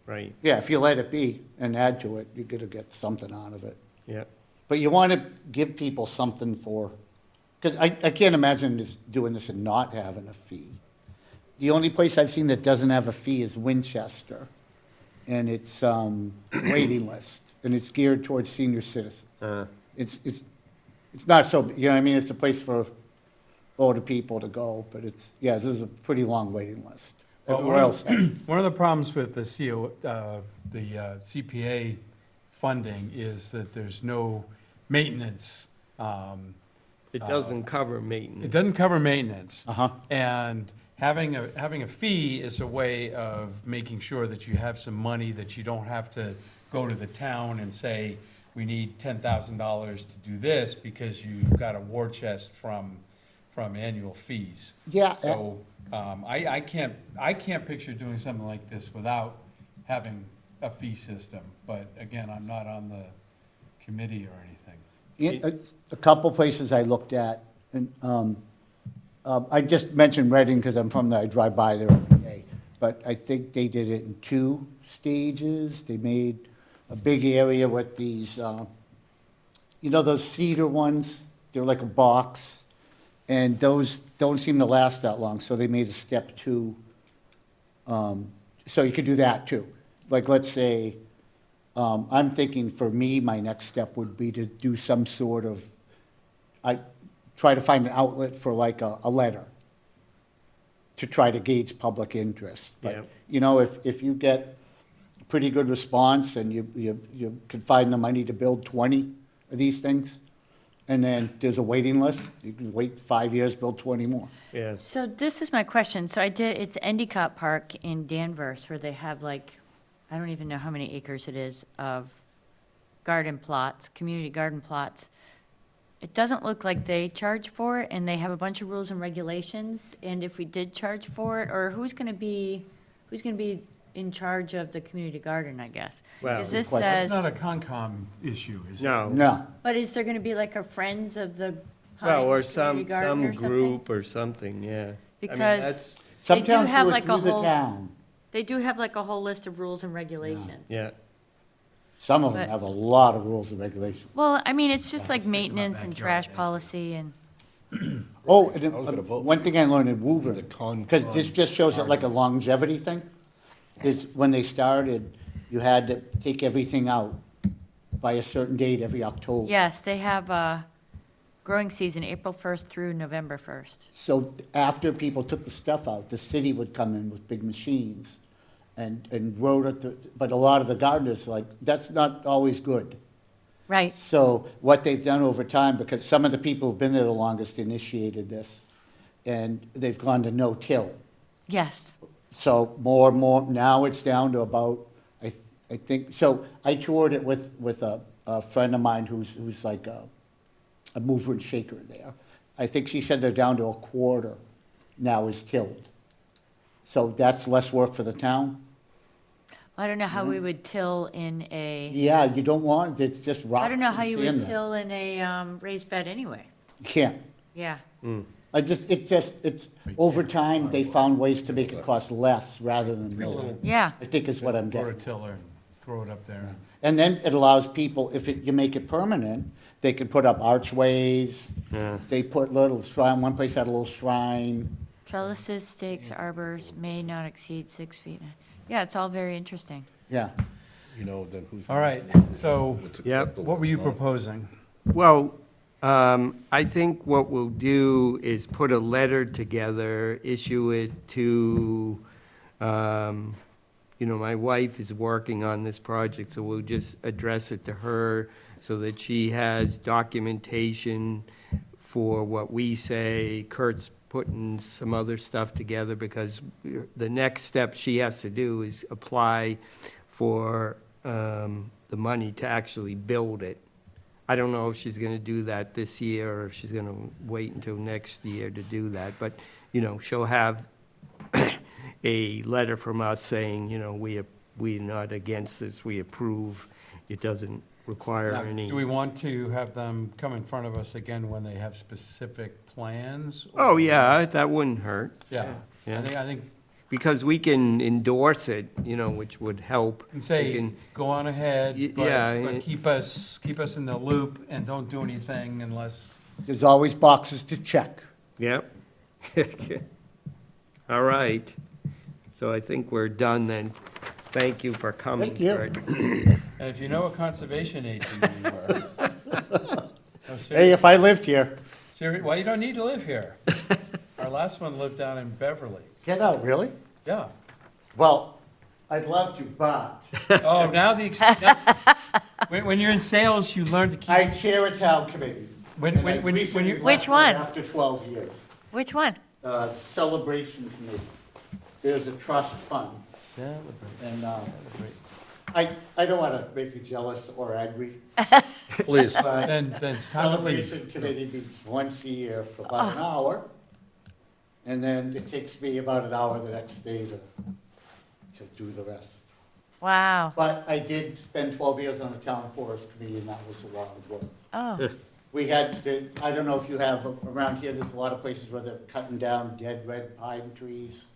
Right, yeah, if you let it be and add to it, you're gonna get something out of it. yeah. But you want to give people something for, because I can't imagine doing this and not having a fee. The only place I've seen that doesn't have a fee is Winchester, and it's waiting list, and it's geared towards senior citizens. It's not so, you know what I mean, it's a place for older people to go, but yeah, this is a pretty long waiting list. Well, Everywhere else, One of the problems with the CPA funding is that there's no maintenance. It doesn't cover maintenance. It doesn't cover maintenance. Uh-huh. And having a fee is a way of making sure that you have some money, that you don't have to go to the town and say, we need $10,000 to do this, because you've got a war chest from annual fees. Yeah. So, I can't picture doing something like this without having a fee system, but again, I'm not on the committee or anything. A couple places I looked at, and I just mentioned Reading because I'm from there, I drive by there every day. But I think they did it in 2 stages. They made a big area with these, you know, those cedar ones? They're like a box. And those don't seem to last that long, so they made a step 2. So you could do that too. Like, let's say, I'm thinking for me, my next step would be to do some sort of, I try to find an outlet for like a letter to try to gauge public interest. Yeah. But, you know, if you get a pretty good response and you can find the money to build 20 of these things, and then there's a waiting list, you can wait 5 years, build 20 more. Yes, So this is my question. So it's Endicott Park in Danvers, where they have like, I don't even know how many acres it is of garden plots, community garden plots. It doesn't look like they charge for it, and they have a bunch of rules and regulations. And if we did charge for it, or who's gonna be in charge of the community garden, I guess? Well, Because this Good question. It's says, not a Concom issue, is it? no. No, but is there gonna be like a Friends of the Well, or Pines Community Garden some or something? group or something, yeah. I mean, Because that's- some They do towns have do it like a through the whole- town. They do have like a whole list of rules and regulations. Yeah, Some of them But- have a lot of rules and regulations. Well, I mean, it's just like maintenance and trash backyard, policy and, Oh, and I was gonna vote one thing I learned in The Woburn, con- because this just shows it like a longevity thing, is when they started, you had to take everything out by a certain date every October. yes, they have a growing season, April 1st through November 1st. So after people took the stuff out, the city would come in with big machines and road it, but a lot of the gardeners, like, that's not always good. Right, So what they've done over time, because some of the people who've been there the longest initiated this, and they've gone to no-till. yes. So more and more, now it's down to about, I think, so I toured it with a friend of mine who's like a mover and shaker there. I think she said they're down to a quarter now is tilled. So that's less work for the town? I don't know how we would till in a, Yeah, you don't want, it's just rocks I don't know how and you sand would there. till in a raised bed anyway. You can't. Yeah, It's, over time, they found ways to make it cost less rather than more. yeah, I think is what I'm getting. Rototiller, and throw it up there. And then it allows people, if you make it permanent, they can put up archways. yeah. They put little shrine, one place had a little shrine. trellises, stakes, arbors may not exceed 6 feet. Yeah, it's all very interesting. Yeah. you know, then who's. All right, so what's Yep. acceptable, what were what's you not. proposing? Well, I think what we'll do is put a letter together, issue it to, my wife is working on this project, so we'll just address it to her so that she has documentation for what we say. Kurt's putting some other stuff together, because the next step she has to do is apply for the money to actually build it. I don't know if she's gonna do that this year, or if she's gonna wait until next year to do that, but, she'll have a letter from us saying, we're not against this, we approve, it doesn't require Now, any. do we want to have them come in front of us again when they have specific plans? Oh, or- yeah, that wouldn't hurt, Yeah, Yeah. I think, because we can endorse it, which would help. and We say, can- go on ahead, Yeah, but it- keep us in the loop and don't do anything unless, There's always boxes to check. Yep. All right, so I think we're done then. Thank you for coming, Thank you. Kurt. and if you know a conservation agent anywhere. No, Hey, seriously, if I lived here, well, you don't need to live here. Our last one lived down in Beverly. get out, really? Yeah. Well, I'd love to, but Oh, now when you're in sales, you learn to keep, I chair a town committee. when and I recently you, left Which it one? After 12 years. Which one? Celebration committee. There's a trust fund, and I don't want to make you jealous or angry, Please. but then it's time to leave. celebration committee meets once a year for about an hour, and then it takes me about an hour the next day to do the rest. Wow. But I did spend 12 years on the town forest committee, and that was a lot of work. Oh, We had, I don't know if you have, around here, there's a lot of places where they're cutting down dead red pine trees.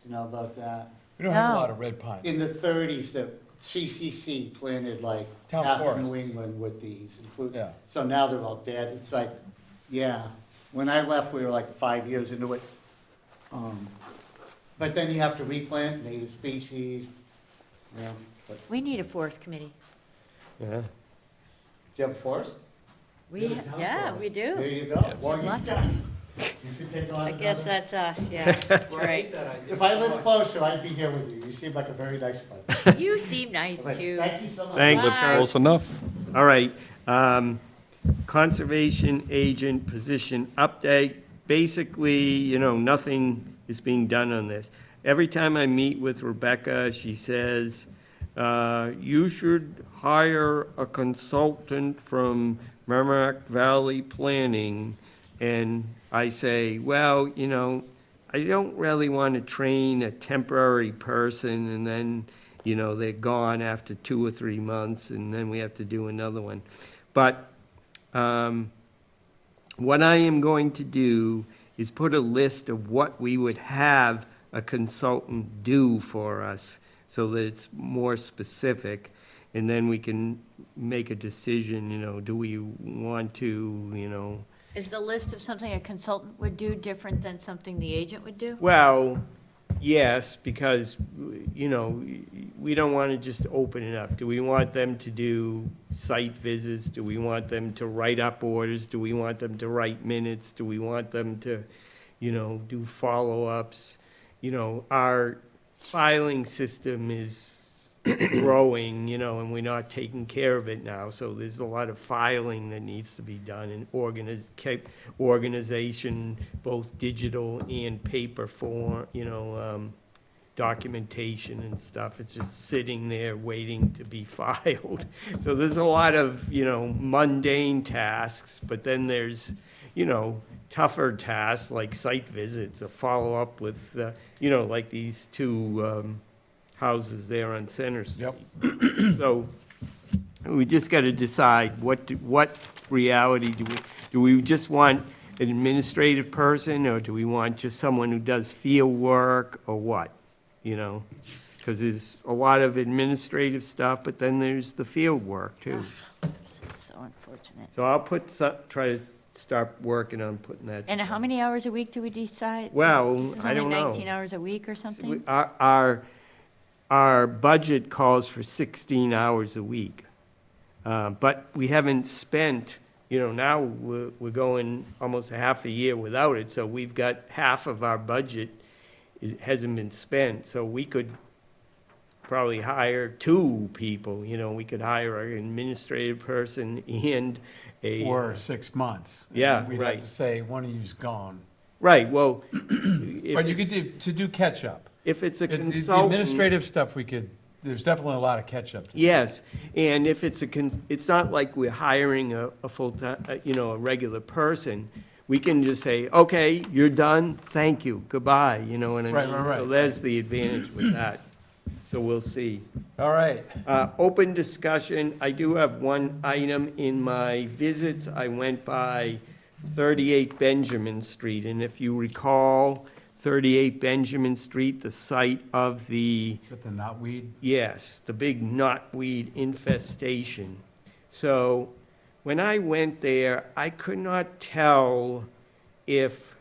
You know about that? We don't have a No. lot of red pine. In the 30s, the CCC planted like Town half of forests. New England with these, including, Yeah. so now they're all dead. It's like, yeah, when I left, we were like 5 years into it. But then you have to replant native species, but, we need a forest committee. Yeah. do you have a forest? Yeah, we There do. you go. Well, you Lots can, you can take on I guess another- that's us, yeah, that's right. If I lived closer, I'd be here with you. You seem like a very nice person. You seem nice But too. Thank you so much. Thanks, Bye. Kurt. Close enough. All right, conservation agent position update. Basically, nothing is being done on this. Every time I meet with Rebecca, she says, you should hire a consultant from Merrimack Valley Planning. And I say, well, I don't really want to train a temporary person and then, they're gone after 2 or 3 months and then we have to do another one. But what I am going to do is put a list of what we would have a consultant do for us so that it's more specific. And then we can make a decision, do we want to, Is the list of something a consultant would do different than something the agent would do? Well, yes, because, we don't want to just open it up. Do we want them to do site visits? Do we want them to write up orders? Do we want them to write minutes? Do we want them to, do follow-ups? Our filing system is growing, and we're not taking care of it now, so there's a lot of filing that needs to be done and organization, both digital and paper form, documentation and stuff. It's just sitting there waiting to be filed. So there's a lot of, mundane tasks, but then there's, tougher tasks like site visits, a follow-up with, like these two houses there on Center Street. Yep. So we just got to decide what reality do we just want an administrative person, or do we want just someone who does field work, or what? Because there's a lot of administrative stuff, but then there's the field work too. This is so unfortunate. So I'll try to start working on putting that. And how many hours a week do we decide? Well, This is I don't only know. 19 hours a week or something? our budget calls for 16 hours a week. But we haven't spent, now we're going almost a half a year without it, so we've got half of our budget hasn't been spent, so we could probably hire 2 people, we could hire an administrative person and a. For 6 months. Yeah, We'd right. have to say, one of you's gone. Right, well. But you could do, to do catch-up. If it's a The consultant. administrative stuff, there's definitely a lot of catch-up. to do. Yes, and if it's it's not like we're hiring a full-time, a regular person. We can just say, okay, you're done, thank you, goodbye, you know what I mean? Right, right, right. So there's the advantage with that. So we'll see. All right. Open discussion, I do have one item in my visits. I went by 38 Benjamin Street, and if you recall, 38 Benjamin Street, the site of the, With the knotweed. yes, the big knotweed infestation. So when I went there, I could not tell if,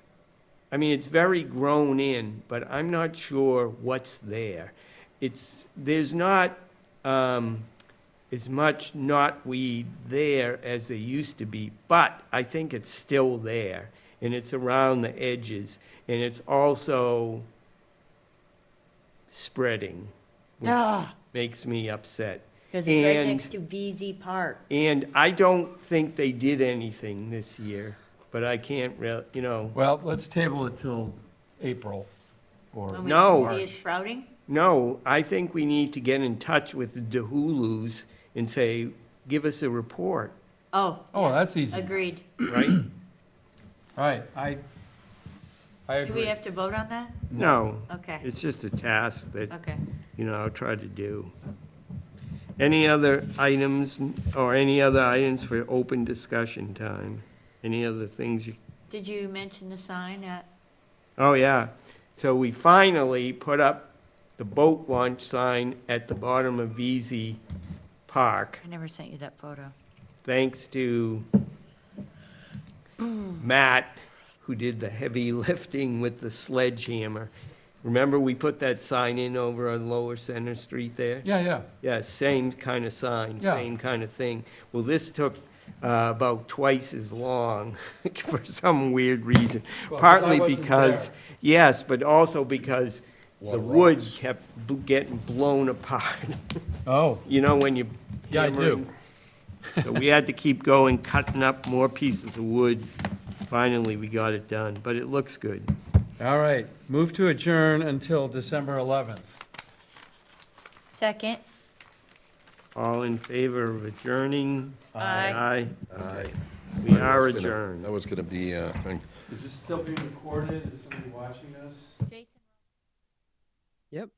it's very grown in, but I'm not sure what's there. There's not as much knotweed there as there used to be, but I think it's still there, and it's around the edges, and it's also spreading, which Ah. makes me upset. Because it's right And- next to VZ Park. And I don't think they did anything this year, but I can't Well, let's table it till April or. When we No. can see it sprouting? no, I think we need to get in touch with the DeHulus and say, give us a report, Oh. Oh, yeah. that's easy. Agreed. right? All right, I Do we agree. have to vote on that? No, Okay, it's just a task that, okay. I'll try to do. Any other items, or any other items for open discussion time? Any other things you? Did you mention the sign at, Oh, yeah. So we finally put up the boat launch sign at the bottom of VZ Park, I never sent you that photo. thanks to Matt, who did the heavy lifting with the sledgehammer. Remember, we put that sign in over on Lower Center Street there? Yeah, yeah. Yeah, same kind of sign, Yeah. same kind of thing. Well, this took about twice as long for some weird reason. Well, 'cause I Partly wasn't because, there. yes, but also because the Lot of wood rocks. kept getting blown apart. Oh, When you. Yeah, I do. hammering. So we had to keep going, cutting up more pieces of wood. Finally, we got it done, but it looks good. all right. Move to adjourn until December 11th. Second? All in favor of adjourning? Aye. Aye. We are adjourned. That was gonna be, Is this still being recorded? Is somebody watching this? Jason? Yep.